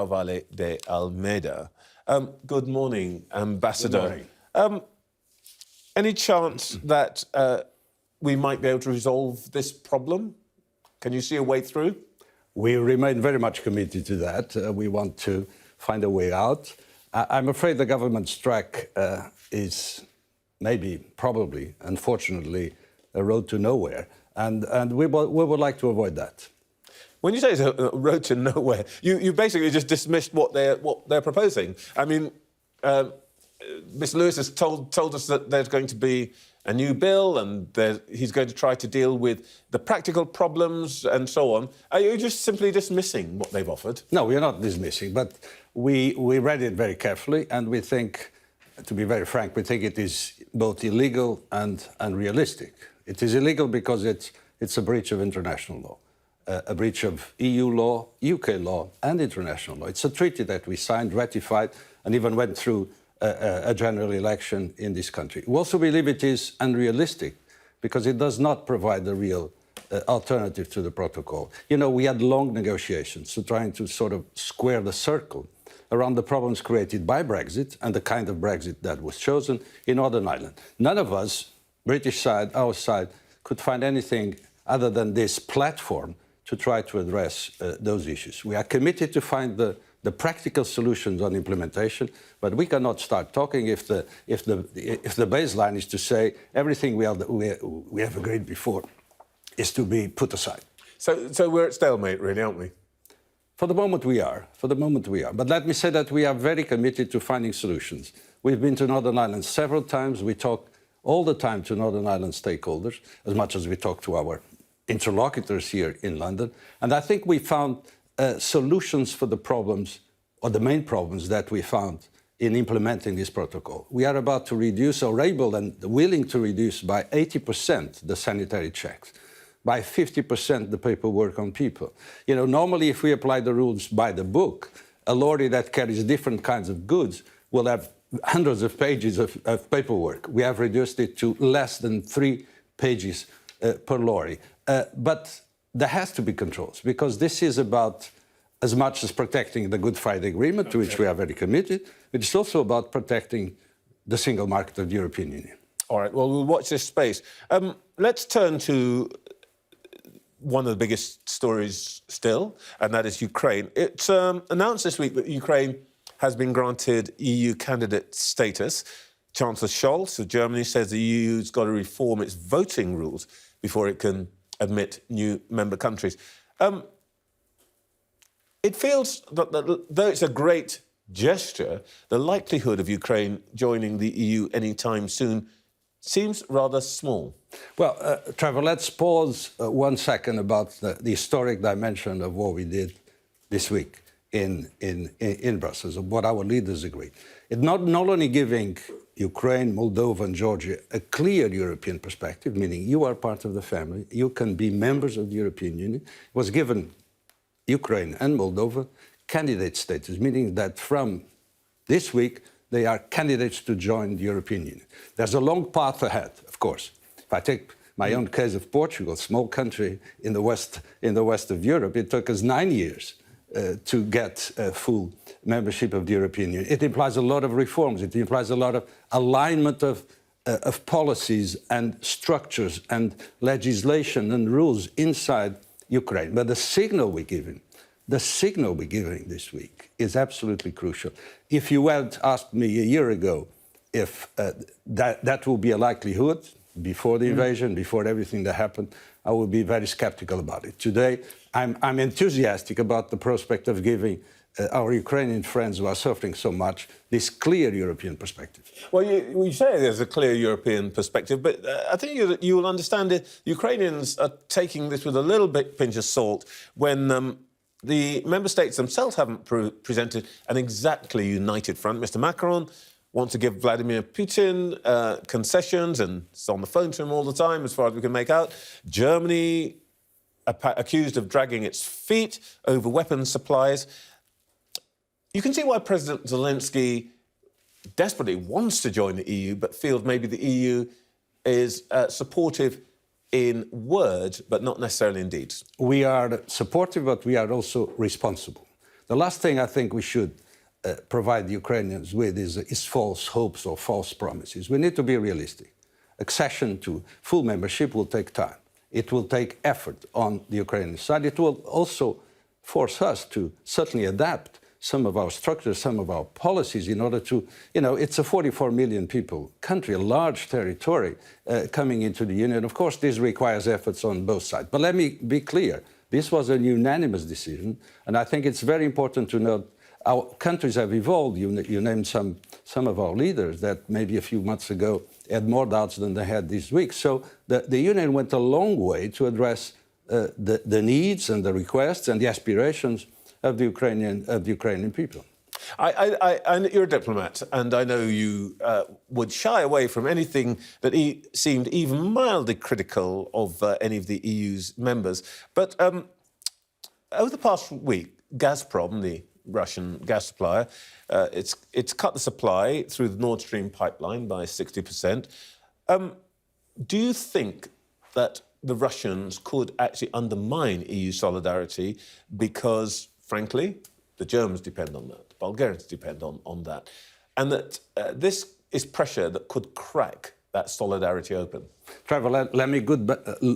Speaker 1: Vale de Almeida. Good morning, Ambassador.
Speaker 4: Good morning.
Speaker 1: Any chance that we might be able to resolve this problem? Can you see a way through?
Speaker 4: We remain very much committed to that. We want to find a way out. I'm afraid the government's track is maybe, probably, unfortunately, a road to nowhere. And we would like to avoid that.
Speaker 1: When you say it's a road to nowhere, you basically just dismissed what they're proposing. I mean, Mr. Lewis has told us that there's going to be a new bill and he's going to try to deal with the practical problems and so on. Are you just simply dismissing what they've offered?
Speaker 4: No, we are not dismissing, but we read it very carefully, and we think, to be very frank, we think it is both illegal and unrealistic. It is illegal because it's a breach of international law, a breach of EU law, UK law, and international law. It's a treaty that we signed, ratified, and even went through a general election in this country. We also believe it is unrealistic because it does not provide a real alternative to the protocol. You know, we had long negotiations to trying to sort of square the circle around the problems created by Brexit and the kind of Brexit that was chosen in Northern Ireland. None of us, British side, our side, could find anything other than this platform to try to address those issues. We are committed to find the practical solutions on implementation, but we cannot start talking if the baseline is to say everything we have agreed before is to be put aside.
Speaker 1: So we're at stalemate, really, aren't we?
Speaker 4: For the moment we are. But let me say that we are very committed to finding solutions. We've been to Northern Ireland several times. We talk all the time to Northern Ireland stakeholders, as much as we talk to our interlocutors here in London. And I think we found solutions for the problems, or the main problems that we found in implementing this protocol. We are about to reduce, or able and willing to reduce by 80% the sanitary checks, by 50% the paperwork on people. You know, normally if we apply the rules by the book, a lorry that carries different kinds of goods will have hundreds of pages of paperwork. We have reduced it to less than 3 pages per lorry. But there has to be controls, because this is about, as much as protecting the Good Friday Agreement, to which we are very committed, it's also about protecting the single market of the European Union.
Speaker 1: All right, well, we'll watch this space. Let's turn to one of the biggest stories still, and that is Ukraine. It's announced this week that Ukraine has been granted EU candidate status. Chancellor Scholz of Germany says the EU's got to reform its voting rules before it can admit new member countries. It feels that though it's a great gesture, the likelihood of Ukraine joining the EU anytime soon seems rather small.
Speaker 4: Well, Trevor, let's pause 1 second about the historic dimension of what we did this week in Brussels, of what our leaders agreed. It not only giving Ukraine, Moldova and Georgia a clear European perspective, meaning you are part of the family, you can be members of the European Union, it was given Ukraine and Moldova candidate status, meaning that from this week they are candidates to join the European Union. There's a long path ahead, of course. If I take my own case of Portugal, a small country in the west of Europe, it took us 9 years to get full membership of the European Union. It implies a lot of reforms. It implies a lot of alignment of policies and structures and legislation and rules inside Ukraine. But the signal we're giving this week is absolutely crucial. If you had asked me a year ago if that will be a likelihood before the invasion, before everything that happened, I would be very skeptical about it. Today, I'm enthusiastic about the prospect of giving our Ukrainian friends who are suffering so much this clear European perspective.
Speaker 1: Well, you say there's a clear European perspective, but I think you will understand it. Ukrainians are taking this with a little bit pinch of salt when the member states themselves haven't presented an exactly united front. Mr. Macron wants to give Vladimir Putin concessions and is on the phone to him all the time, as far as we can make out. Germany accused of dragging its feet over weapons supplies. You can see why President Zelensky desperately wants to join the EU, but feels maybe the EU is supportive in word, but not necessarily in deeds.
Speaker 4: We are supportive, but we are also responsible. The last thing I think we should provide the Ukrainians with is false hopes or false promises. We need to be realistic. Accession to full membership will take time. It will take effort on the Ukrainian side. It will also force us to certainly adapt some of our structures, some of our policies in order to, it's a 44 million people country, a large territory coming into the Union. Of course, this requires efforts on both sides. But let me be clear. This was a unanimous decision, and I think it's very important to note our countries have evolved. You named some of our leaders that maybe a few months ago had more doubts than they had this week. So the Union went a long way to address the needs and the requests and the aspirations of the Ukrainian people.
Speaker 1: You're a diplomat, and I know you would shy away from anything that seemed even mildly critical of any of the EU's members. But over the past week, Gazprom, the Russian gas supplier, it's cut the supply through the Nord Stream pipeline by 60%. Do you think that the Russians could actually undermine EU solidarity because, frankly, the Germans depend on that, the Bulgarians depend on that, and that this is pressure that could crack that solidarity open?
Speaker 4: Trevor, let me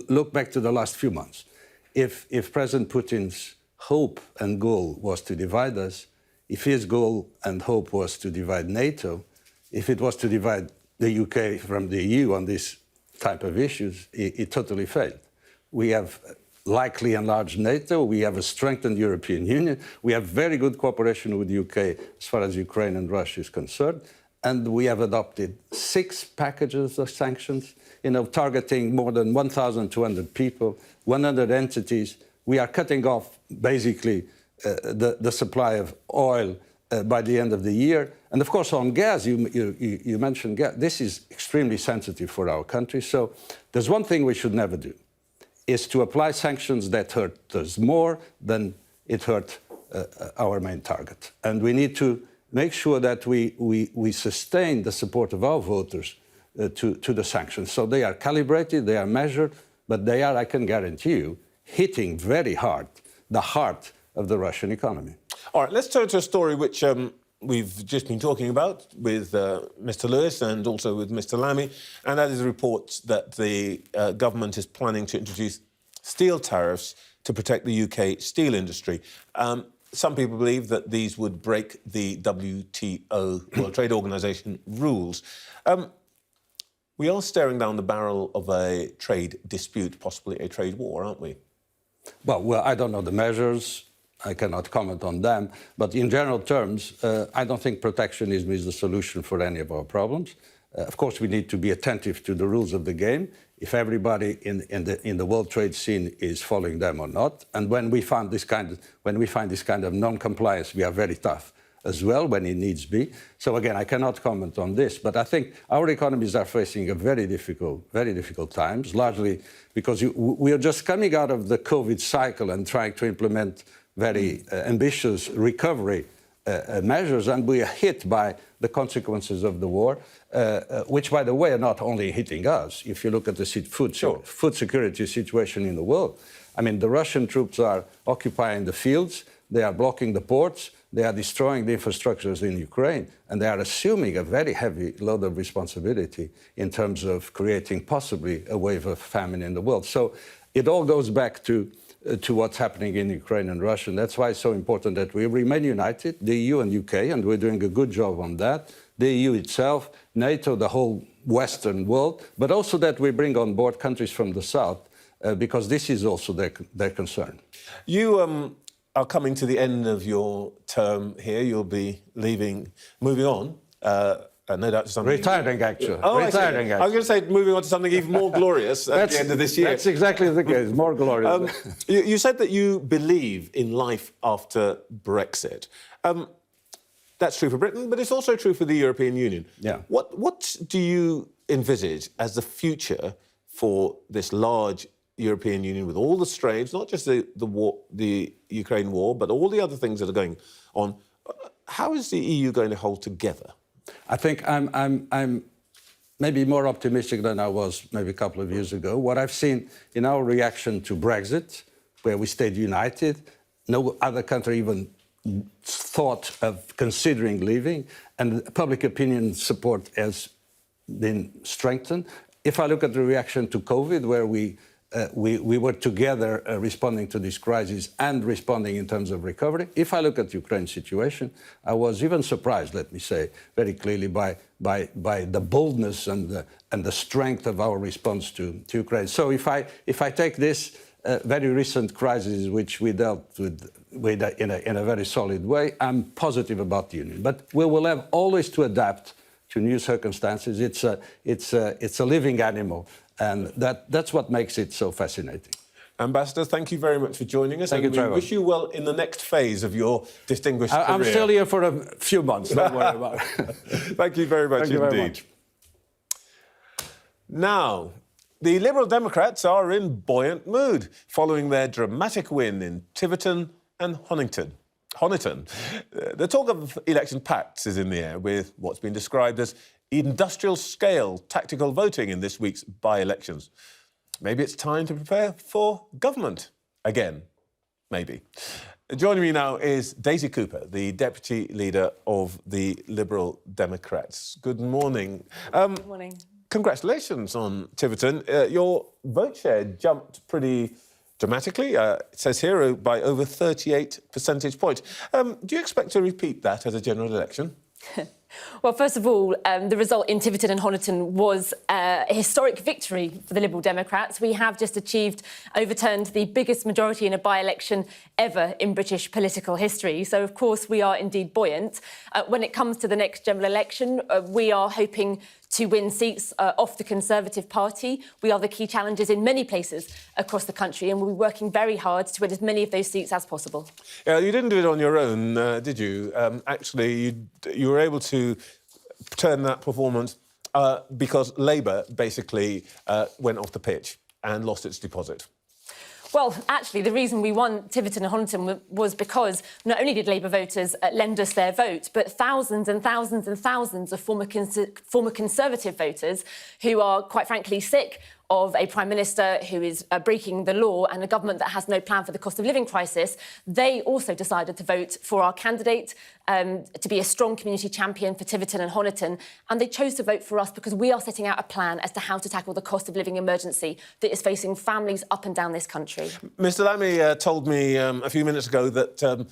Speaker 4: look back to the last few months. If President Putin's hope and goal was to divide us, if his goal and hope was to divide NATO, if it was to divide the UK from the EU on this type of issues, it totally failed. We have likely enlarged NATO, we have a strengthened European Union, we have very good cooperation with the UK as far as Ukraine and Russia is concerned, and we have adopted 6 packages of sanctions, targeting more than 1,200 people, 100 entities. We are cutting off, basically, the supply of oil by the end of the year. And, of course, on gas, you mentioned gas. This is extremely sensitive for our country. So there's one thing we should never do, is to apply sanctions that hurt us more than it hurt our main target. And we need to make sure that we sustain the support of our voters to the sanctions. So they are calibrated, they are measured, but they are, I can guarantee you, hitting very hard the heart of the Russian economy.
Speaker 1: All right, let's turn to a story which we've just been talking about with Mr. Lewis and also with Mr. Lammy, and that is the reports that the government is planning to introduce steel tariffs to protect the UK steel industry. Some people believe that these would break the WTO, World Trade Organization, rules. We are staring down the barrel of a trade dispute, possibly a trade war, aren't we?
Speaker 4: Well, I don't know the measures. I cannot comment on them. But in general terms, I don't think protectionism is the solution for any of our problems. Of course, we need to be attentive to the rules of the game, if everybody in the world trade scene is following them or not. And when we find this kind of non-compliance, we are very tough as well when it needs be. So again, I cannot comment on this, but I think our economies are facing a very difficult times, largely because we are just coming out of the COVID cycle and trying to implement very ambitious recovery measures, and we are hit by the consequences of the war, which, by the way, are not only hitting us. If you look at the food security situation in the world, I mean, the Russian troops are occupying the fields, they are blocking the ports, they are destroying the infrastructures in Ukraine, and they are assuming a very heavy load of responsibility in terms of creating possibly a wave of famine in the world. So it all goes back to what's happening in Ukraine and Russia. And that's why it's so important that we remain united, the EU and UK, and we're doing a good job on that. The EU itself, NATO, the whole Western world, but also that we bring on board countries from the South, because this is also their concern.
Speaker 1: You are coming to the end of your term here. You'll be moving on. No doubt to something.
Speaker 4: Retiring, actually.
Speaker 1: Oh,
Speaker 4: retiring.
Speaker 1: I was going to say moving on to something even more glorious at the end of this year.
Speaker 4: That's exactly the case, more glorious.
Speaker 1: You said that you believe in life after Brexit. That's true for Britain, but it's also true for the European Union.
Speaker 4: Yeah.
Speaker 1: What do you envisage as the future for this large European Union with all the strains, not just the war, the Ukraine war, but all the other things that are going on? How is the EU going to hold together?
Speaker 4: I think I'm maybe more optimistic than I was maybe a couple of years ago. What I've seen in our reaction to Brexit, where we stayed united, no other country even thought of considering leaving, and public opinion support has been strengthened. If I look at the reaction to COVID, where we were together responding to this crisis and responding in terms of recovery. If I look at the Ukraine situation, I was even surprised, let me say very clearly, by the boldness and the strength of our response to Ukraine. So if I take this very recent crisis, which we dealt with in a very solid way, I'm positive about the Union. But we will have always to adapt to new circumstances. It's a living animal, and that's what makes it so fascinating.
Speaker 1: Ambassador, thank you very much for joining us.
Speaker 4: Thank you, Trevor.
Speaker 1: We wish you well in the next phase of your distinguished career.
Speaker 4: I'm still here for a few months, don't worry about it.
Speaker 1: Thank you very much
Speaker 4: Thank you
Speaker 1: indeed.
Speaker 4: very much.
Speaker 1: Now, the Liberal Democrats are in buoyant mood following their dramatic win in Tiverton and Honiton. The talk of election pacts is in the air, with what's been described as industrial-scale tactical voting in this week's by-elections. Maybe it's time to prepare for government again. Maybe. Joining me now is Daisy Cooper, the Deputy Leader of the Liberal Democrats. Good morning.
Speaker 5: Good morning.
Speaker 1: Congratulations on Tiverton. Your vote share jumped pretty dramatically. It says here by over 38 percentage points. Do you expect to repeat that as a general election?
Speaker 5: Well, first of all, the result in Tiverton and Honiton was a historic victory for the Liberal Democrats. We have just overturned the biggest majority in a by-election ever in British political history. So, of course, we are indeed buoyant. When it comes to the next general election, we are hoping to win seats off the Conservative Party. We are the key challengers in many places across the country, and we'll be working very hard to win as many of those seats as possible.
Speaker 1: Yeah, you didn't do it on your own, did you? Actually, you were able to turn that performance because Labour basically went off the pitch and lost its deposit.
Speaker 5: Well, actually, the reason we won Tiverton and Honiton was because not only did Labour voters lend us their vote, but thousands and thousands and thousands of former Conservative voters who are, quite frankly, sick of a Prime Minister who is breaking the law and a government that has no plan for the cost of living crisis. They also decided to vote for our candidate to be a strong community champion for Tiverton and Honiton. And they chose to vote for us because we are setting out a plan as to how to tackle the cost of living emergency that is facing families up and down this country.
Speaker 1: Mr Lammy told me a few minutes ago that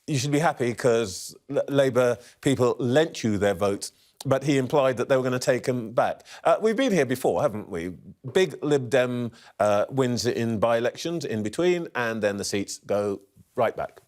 Speaker 1: you should be happy because Labour people lent you their votes, but he implied that they were going to take them back. We've been here before, haven't we? Big Lib Dem wins in by-elections in between, and then the seats go right back.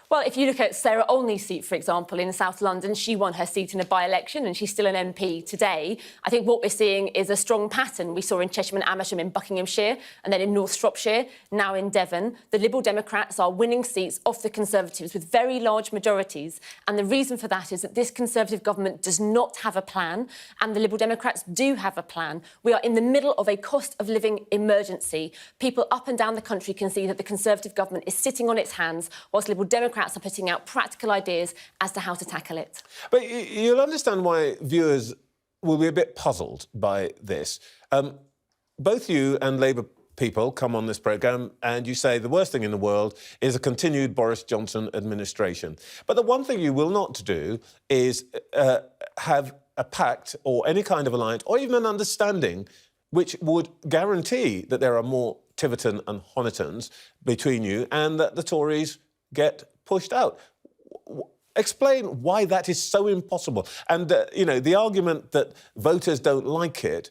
Speaker 5: Well, if you look at Sarah Olney's seat, for example, in South London, she won her seat in a by-election and she's still an MP today. I think what we're seeing is a strong pattern. We saw in Chesham and Amersham in Buckinghamshire and then in North Shropshire, now in Devon. The Liberal Democrats are winning seats off the Conservatives with very large majorities. And the reason for that is that this Conservative government does not have a plan and the Liberal Democrats do have a plan. We are in the middle of a cost of living emergency. People up and down the country can see that the Conservative government is sitting on its hands whilst Liberal Democrats are putting out practical ideas as to how to tackle it.
Speaker 1: But you'll understand why viewers will be a bit puzzled by this. Both you and Labour people come on this programme and you say the worst thing in the world is a continued Boris Johnson administration. But the one thing you will not do is have a pact or any kind of alliance or even an understanding which would guarantee that there are more Tiverton and Honitons between you and that the Tories get pushed out. Explain why that is so impossible. And, you know, the argument that voters don't like it,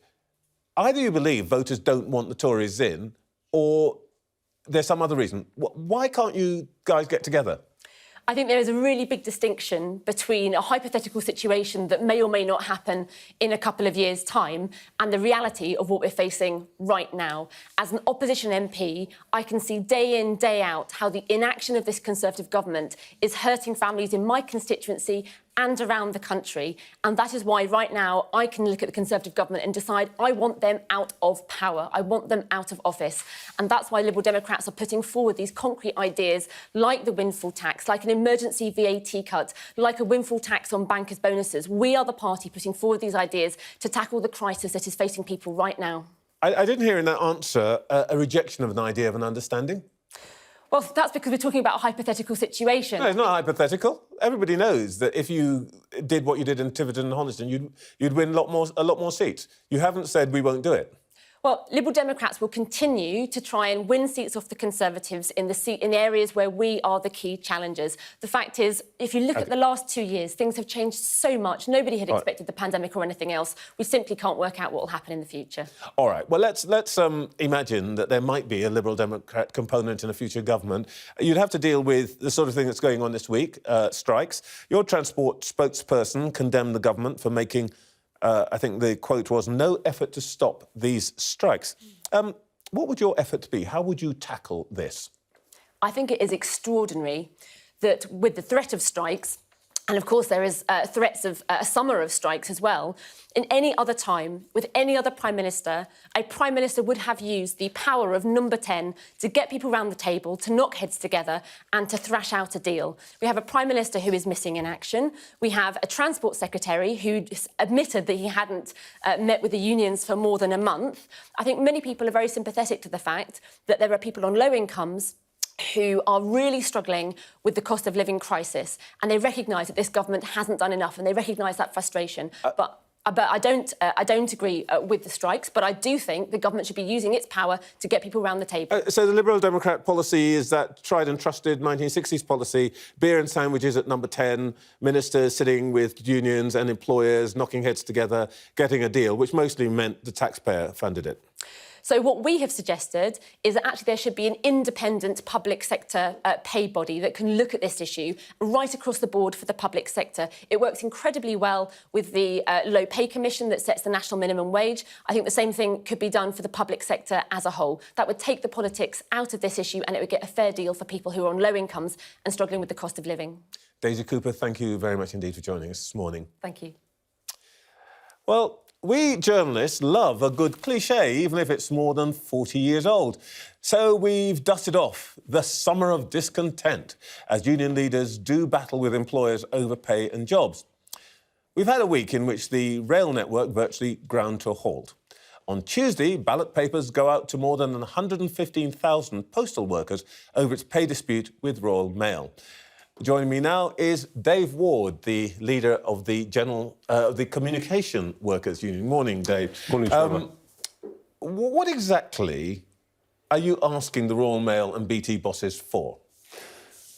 Speaker 1: either you believe voters don't want the Tories in or there's some other reason. Why can't you guys get together?
Speaker 5: I think there is a really big distinction between a hypothetical situation that may or may not happen in a couple of years' time and the reality of what we're facing right now. As an opposition MP, I can see day in, day out how the inaction of this Conservative government is hurting families in my constituency and around the country. And that is why right now I can look at the Conservative government and decide I want them out of power. I want them out of office. And that's why Liberal Democrats are putting forward these concrete ideas like the windfall tax, like an emergency VAT cut, like a windfall tax on bankers' bonuses. We are the party putting forward these ideas to tackle the crisis that is facing people right now.
Speaker 1: I didn't hear in that answer a rejection of an idea of an understanding.
Speaker 5: Well, that's because we're talking about a hypothetical situation.
Speaker 1: No, it's not hypothetical. Everybody knows that if you did what you did in Tiverton and Honiston, you'd win a lot more seats. You haven't said we won't do it.
Speaker 5: Well, Liberal Democrats will continue to try and win seats off the Conservatives in areas where we are the key challengers. The fact is, if you look at the last 2 years, things have changed so much. Nobody had expected the pandemic or anything else. We simply can't work out what will happen in the future.
Speaker 1: All right. Well, let's imagine that there might be a Liberal Democrat component in a future government. You'd have to deal with the sort of thing that's going on this week, strikes. Your transport spokesperson condemned the government for making I think the quote was, no effort to stop these strikes. What would your effort be? How would you tackle this?
Speaker 5: I think it is extraordinary that with the threat of strikes, and of course there is threats of a summer of strikes as well, in any other time, with any other Prime Minister, a Prime Minister would have used the power of number 10 to get people round the table, to knock heads together and to thrash out a deal. We have a Prime Minister who is missing in action. We have a Transport Secretary who admitted that he hadn't met with the unions for more than a month. I think many people are very sympathetic to the fact that there are people on low incomes who are really struggling with the cost of living crisis, and they recognise that this government hasn't done enough, and they recognise that frustration. But I don't agree with the strikes, but I do think the government should be using its power to get people around the table.
Speaker 1: So the Liberal Democrat policy is that tried and trusted 1960s policy, beer and sandwiches at number 10, ministers sitting with unions and employers, knocking heads together, getting a deal, which mostly meant the taxpayer funded it.
Speaker 5: So what we have suggested is that actually there should be an independent public sector pay body that can look at this issue right across the board for the public sector. It works incredibly well with the Low Pay Commission that sets the national minimum wage. I think the same thing could be done for the public sector as a whole. That would take the politics out of this issue and it would get a fair deal for people who are on low incomes and struggling with the cost of living.
Speaker 1: Daisy Cooper, thank you very much indeed for joining us this morning.
Speaker 5: Thank you.
Speaker 1: Well, we journalists love a good cliché, even if it's more than 40 years old. So we've dusted off the summer of discontent as union leaders do battle with employers over pay and jobs. We've had a week in which the rail network virtually ground to a halt. On Tuesday, ballot papers go out to more than 115,000 postal workers over its pay dispute with Royal Mail. Joining me now is Dave Ward, the leader of the Communication Workers Union. Morning, Dave.
Speaker 6: Morning, Trevor.
Speaker 1: What exactly are you asking the Royal Mail and BT bosses for?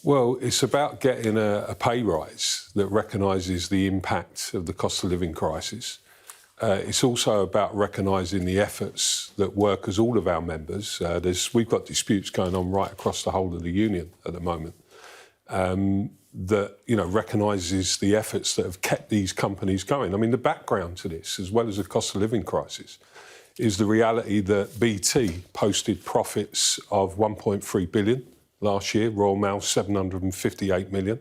Speaker 6: Well, it's about getting a pay rise that recognises the impact of the cost of living crisis. It's also about recognising the efforts that workers, all of our members, we've got disputes going on right across the whole of the union at the moment. That recognises the efforts that have kept these companies going. I mean, the background to this, as well as the cost of living crisis, is the reality that BT posted profits of 1.3 billion last year, Royal Mail 758 million.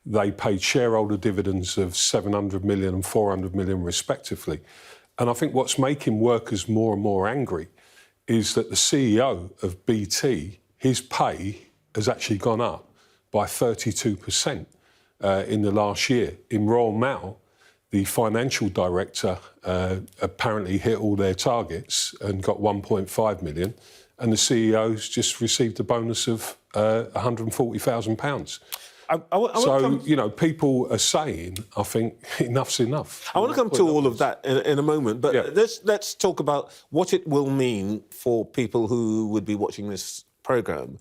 Speaker 6: They paid shareholder dividends of 700 million and 400 million respectively. And I think what's making workers more and more angry is that the CEO of BT, his pay has actually gone up by 32% in the last year. In Royal Mail, the financial director apparently hit all their targets and got 1.5 million, and the CEO's just received a bonus of £140,000. So, people are saying, I think, enough's enough.
Speaker 1: I want to come to all of that in a moment, but let's talk about what it will mean for people who would be watching this programme.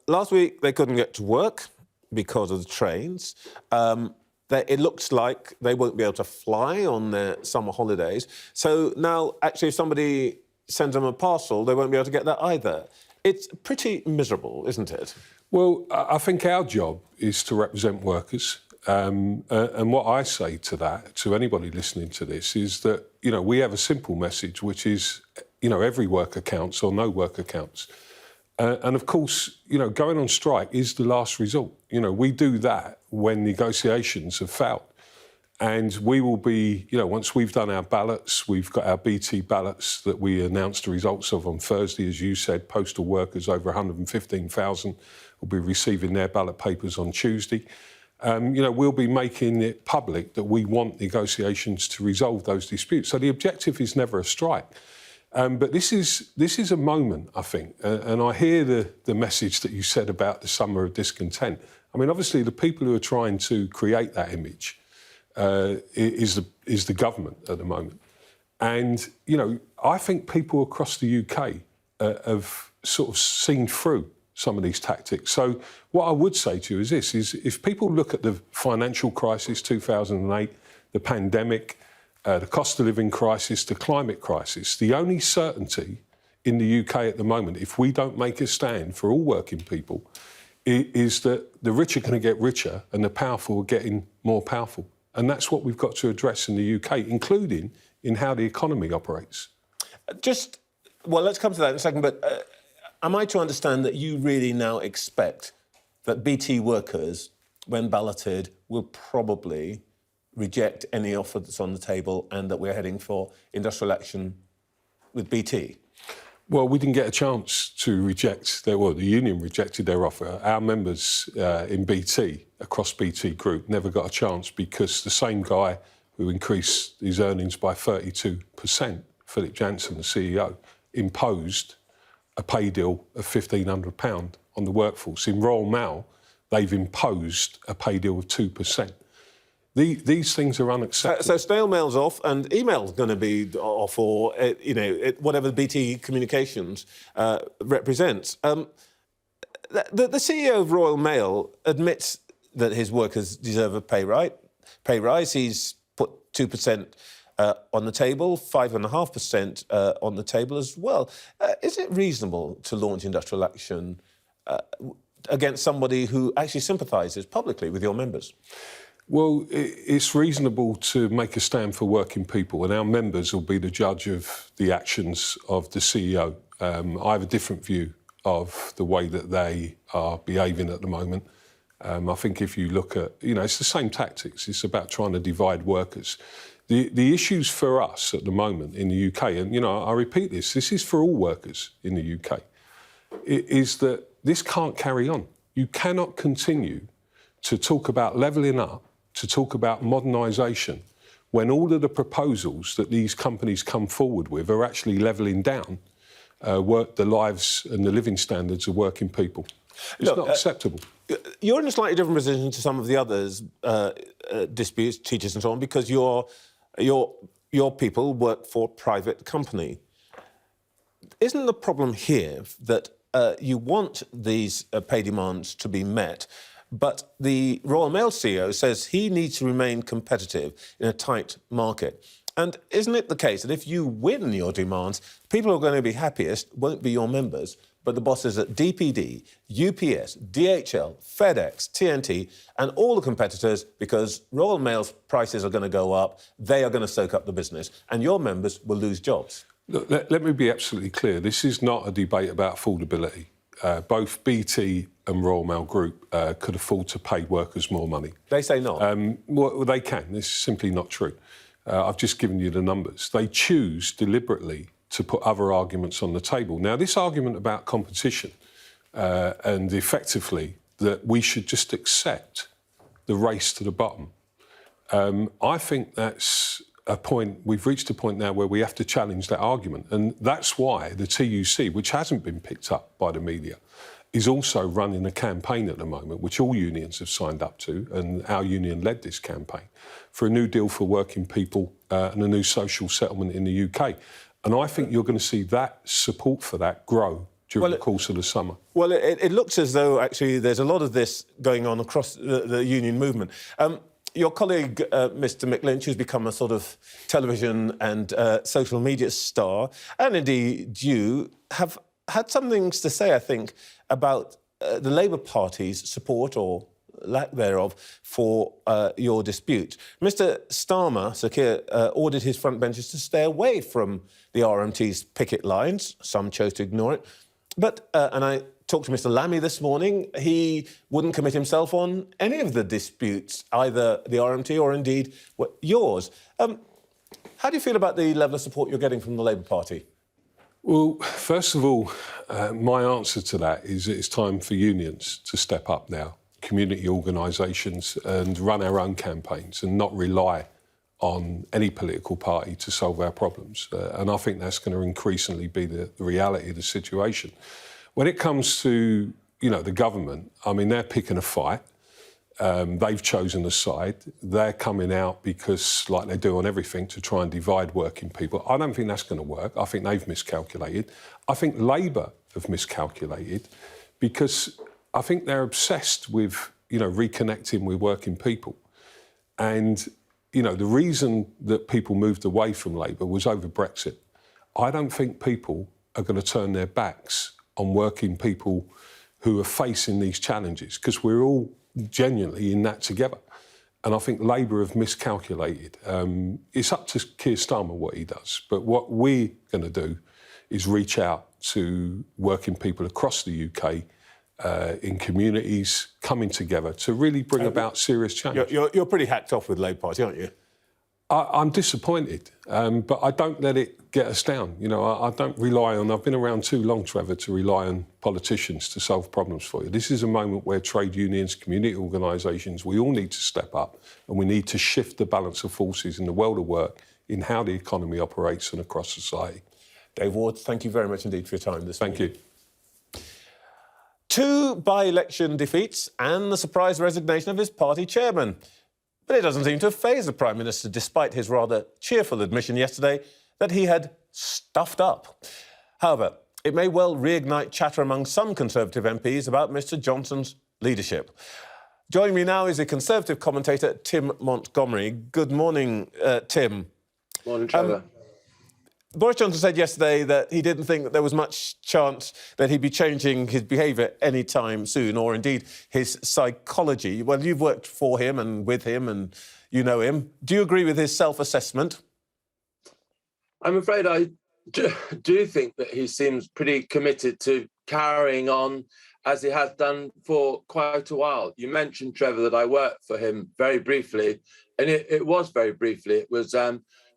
Speaker 1: Last week, they couldn't get to work because of the trains. It looks like they won't be able to fly on their summer holidays. So now, actually, if somebody sends them a parcel, they won't be able to get that either. It's pretty miserable, isn't it?
Speaker 6: Well, I think our job is to represent workers. And what I say to that, to anybody listening to this, is that, we have a simple message, which is, every worker counts or no worker counts. And of course, going on strike is the last resort. We do that when negotiations have failed. And we will be, once we've done our ballots, we've got our BT ballots that we announced the results of on Thursday, as you said, postal workers, over 115,000, will be receiving their ballot papers on Tuesday. We'll be making it public that we want negotiations to resolve those disputes. So the objective is never a strike. But this is a moment, I think, and I hear the message that you said about the summer of discontent. I mean, obviously, the people who are trying to create that image is the government at the moment. And, I think people across the UK have sort of seen through some of these tactics. So what I would say to you is this, is if people look at the financial crisis, 2008, the pandemic, the cost of living crisis, the climate crisis, the only certainty in the UK at the moment, if we don't make a stand for all working people, is that the rich are going to get richer and the powerful are getting more powerful. And that's what we've got to address in the UK, including in how the economy operates.
Speaker 1: Let's come to that in a second, but am I to understand that you really now expect that BT workers, when balloted, will probably reject any offer that's on the table and that we're heading for industrial action with BT?
Speaker 6: Well, we didn't get a chance to reject the union rejected their offer. Our members in BT, across BT Group, never got a chance because the same guy who increased his earnings by 32%, Philip Jansen, the CEO, imposed a pay deal of £1,500 on the workforce. In Royal Mail, they've imposed a pay deal of 2%. These things are unacceptable. So
Speaker 1: snail mail's off and email's going to be off, or, whatever BT Communications represents. The CEO of Royal Mail admits that his workers deserve a pay rise. He's put 2% on the table, 5.5% on the table as well. Is it reasonable to launch industrial action against somebody who actually sympathises publicly with your members?
Speaker 6: Well, it's reasonable to make a stand for working people, and our members will be the judge of the actions of the CEO. I have a different view of the way that they are behaving at the moment. I think if you look at, it's the same tactics. It's about trying to divide workers. The issues for us at the moment in the UK, and, I repeat this is for all workers in the UK, is that this can't carry on. You cannot continue to talk about levelling up, to talk about modernisation, when all of the proposals that these companies come forward with are actually levelling down the lives and the living standards of working people. It's not acceptable.
Speaker 1: You're in a slightly different position to some of the others, disputes, teachers and so on, because your people work for a private company. Isn't the problem here that you want these pay demands to be met, but the Royal Mail CEO says he needs to remain competitive in a tight market? And isn't it the case that if you win your demands, people who are going to be happiest won't be your members, but the bosses at DPD, UPS, DHL, FedEx, TNT, and all the competitors, because Royal Mail's prices are going to go up, they are going to soak up the business, and your members will lose jobs?
Speaker 6: Look, let me be absolutely clear. This is not a debate about affordability. Both BT and Royal Mail Group could afford to pay workers more money.
Speaker 1: They say not.
Speaker 6: Well, they can. This is simply not true. I've just given you the numbers. They choose deliberately to put other arguments on the table. Now, this argument about competition and effectively that we should just accept the race to the bottom, I think that's a point, we've reached a point now where we have to challenge that argument. And that's why the TUC, which hasn't been picked up by the media, is also running a campaign at the moment, which all unions have signed up to, and our union led this campaign, for a new deal for working people and a new social settlement in the UK. And I think you're going to see that support for that grow during the course of the summer. Well,
Speaker 1: it looks as though, actually, there's a lot of this going on across the union movement. Your colleague, Mr Mick Lynch, who's become a sort of television and social media star, and indeed you, have had some things to say, I think, about the Labour Party's support, or lack thereof, for your dispute. Mr Starmer, Sir Keir, ordered his frontbenchers to stay away from the RMT's picket lines. Some chose to ignore it. And I talked to Mr. Lammy this morning. He wouldn't commit himself on any of the disputes, either the RMT or indeed yours. How do you feel about the level of support you're getting from the Labour Party?
Speaker 6: Well, first of all, my answer to that is it's time for unions to step up now, community organisations, and run our own campaigns and not rely on any political party to solve our problems. And I think that's going to increasingly be the reality of the situation. When it comes to, the government, I mean, they're picking a fight. They've chosen a side. They're coming out because, like they do on everything, to try and divide working people. I don't think that's going to work. I think they've miscalculated. I think Labour have miscalculated because I think they're obsessed with, reconnecting with working people. And, the reason that people moved away from Labour was over Brexit. I don't think people are going to turn their backs on working people who are facing these challenges, because we're all genuinely in that together. And I think Labour have miscalculated. It's up to Keir Starmer what he does, but what we're going to do is reach out to working people across the UK in communities, coming together to really bring about serious change.
Speaker 1: You're pretty hacked off with the Labour Party, aren't you?
Speaker 6: I'm disappointed, but I don't let it get us down. I don't rely on... I've been around too long, Trevor, to rely on politicians to solve problems for you. This is a moment where trade unions, community organisations, we all need to step up, and we need to shift the balance of forces in the world of work, in how the economy operates and across society.
Speaker 1: Dave Ward, thank you very much indeed for your time this morning.
Speaker 6: Thank you.
Speaker 1: 2 by-election defeats and the surprise resignation of his party chairman. But it doesn't seem to have fazed the Prime Minister, despite his rather cheerful admission yesterday that he had stuffed up. However, it may well reignite chatter among some Conservative MPs about Mr Johnson's leadership. Joining me now is a Conservative commentator, Tim Montgomery. Good morning, Tim.
Speaker 7: Morning, Trevor.
Speaker 1: Boris Johnson said yesterday that he didn't think that there was much chance that he'd be changing his behaviour any time soon, or indeed his psychology. Well, you've worked for him and with him and you know him. Do you agree with his self-assessment?
Speaker 7: I'm afraid I do think that he seems pretty committed to carrying on as he has done for quite a while. You mentioned, Trevor, that I worked for him very briefly, and it was very briefly. It was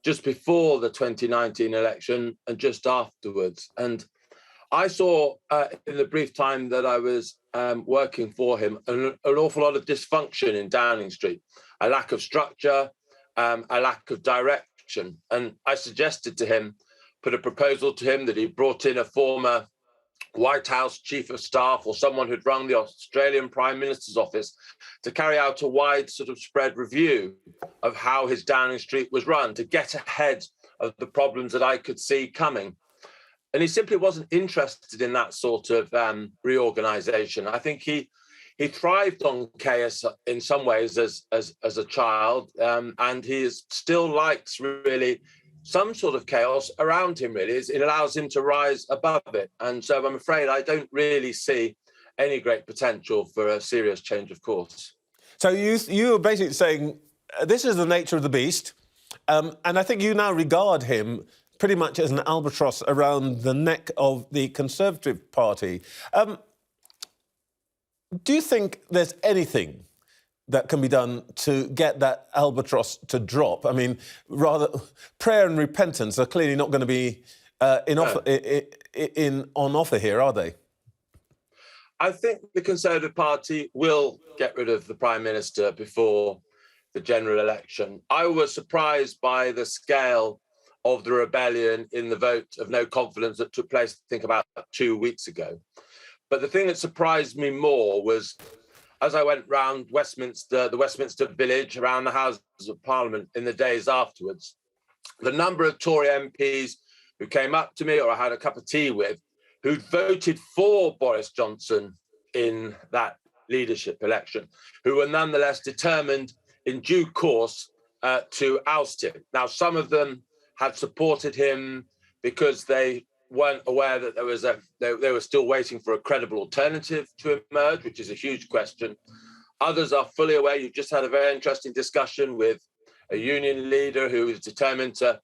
Speaker 7: just before the 2019 election and just afterwards. And I saw in the brief time that I was working for him an awful lot of dysfunction in Downing Street, a lack of structure, a lack of direction. And I suggested to him, put a proposal to him that he brought in a former White House Chief of Staff or someone who'd run the Australian Prime Minister's office to carry out a wide sort of spread review of how his Downing Street was run, to get ahead of the problems that I could see coming. And he simply wasn't interested in that sort of reorganisation. I think he thrived on chaos in some ways as a child, and he still likes really some sort of chaos around him, really. It allows him to rise above it. And so I'm afraid I don't really see any great potential for a serious change of course.
Speaker 1: So you are basically saying this is the nature of the beast, and I think you now regard him pretty much as an albatross around the neck of the Conservative Party. Do you think there's anything that can be done to get that albatross to drop? I mean, rather, prayer and repentance are clearly not going to be on offer here, are they?
Speaker 7: I think the Conservative Party will get rid of the Prime Minister before the general election. I was surprised by the scale of the rebellion in the vote of no confidence that took place, I think, about 2 weeks ago. But the thing that surprised me more was, as I went round Westminster, the Westminster Village, around the Houses of Parliament in the days afterwards, the number of Tory MPs who came up to me or I had a cup of tea with, who'd voted for Boris Johnson in that leadership election, who were nonetheless determined in due course to oust him. Now, some of them had supported him because they weren't aware that they were still waiting for a credible alternative to emerge, which is a huge question. Others are fully aware. You've just had a very interesting discussion with a union leader who is determined to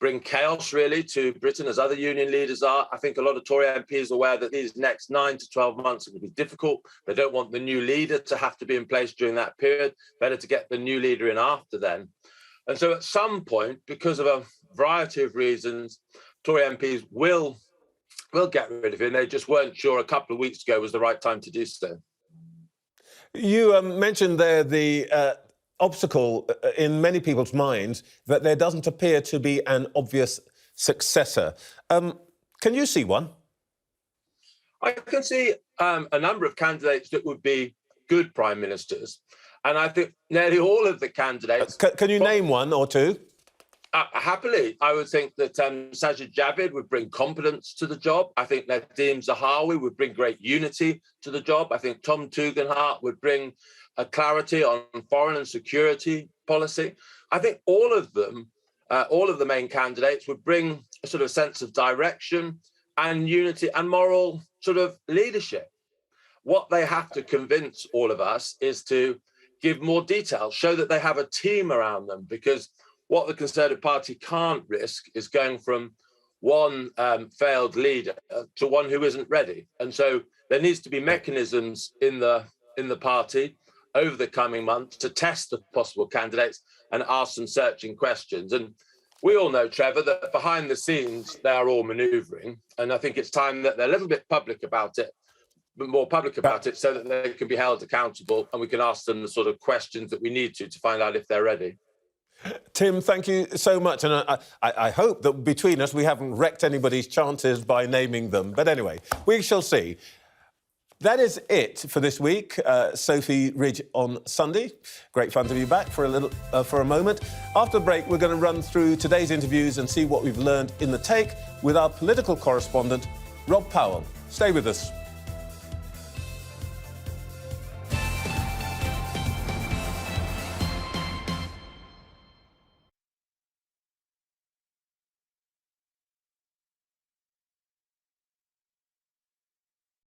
Speaker 7: bring chaos, really, to Britain, as other union leaders are. I think a lot of Tory MPs are aware that these next 9 to 12 months are going to be difficult. They don't want the new leader to have to be in place during that period. Better to get the new leader in after then. And so at some point, because of a variety of reasons, Tory MPs will get rid of him. They just weren't sure a couple of weeks ago was the right time to do so.
Speaker 1: You mentioned there the obstacle in many people's minds that there doesn't appear to be an obvious successor. Can you see one?
Speaker 7: I can see a number of candidates that would be good prime ministers. And I think nearly all of the candidates...
Speaker 1: Can you name one or two?
Speaker 7: Happily, I would think that Sajid Javid would bring competence to the job. I think Nadeem Zahawi would bring great unity to the job. I think Tom Tugendhat would bring a clarity on foreign and security policy. I think all of the main candidates would bring a sort of sense of direction and unity and moral sort of leadership. What they have to convince all of us is to give more detail, show that they have a team around them, because what the Conservative Party can't risk is going from one failed leader to one who isn't ready. And so there needs to be mechanisms in the party over the coming months to test the possible candidates and ask some searching questions. And we all know, Trevor, that behind the scenes, they are all manoeuvring. And I think it's time that they're a little bit public about it, but more public about it, so that they can be held accountable and we can ask them the sort of questions that we need to find out if they're ready.
Speaker 1: Tim, thank you so much. And I hope that between us we haven't wrecked anybody's chances by naming them. But anyway, we shall see. That is it for this week. Sophy Ridge on Sunday. Great fun to be back for a moment. After the break, we're going to run through today's interviews and see what we've learned in the take with our political correspondent, Rob Powell. Stay with us.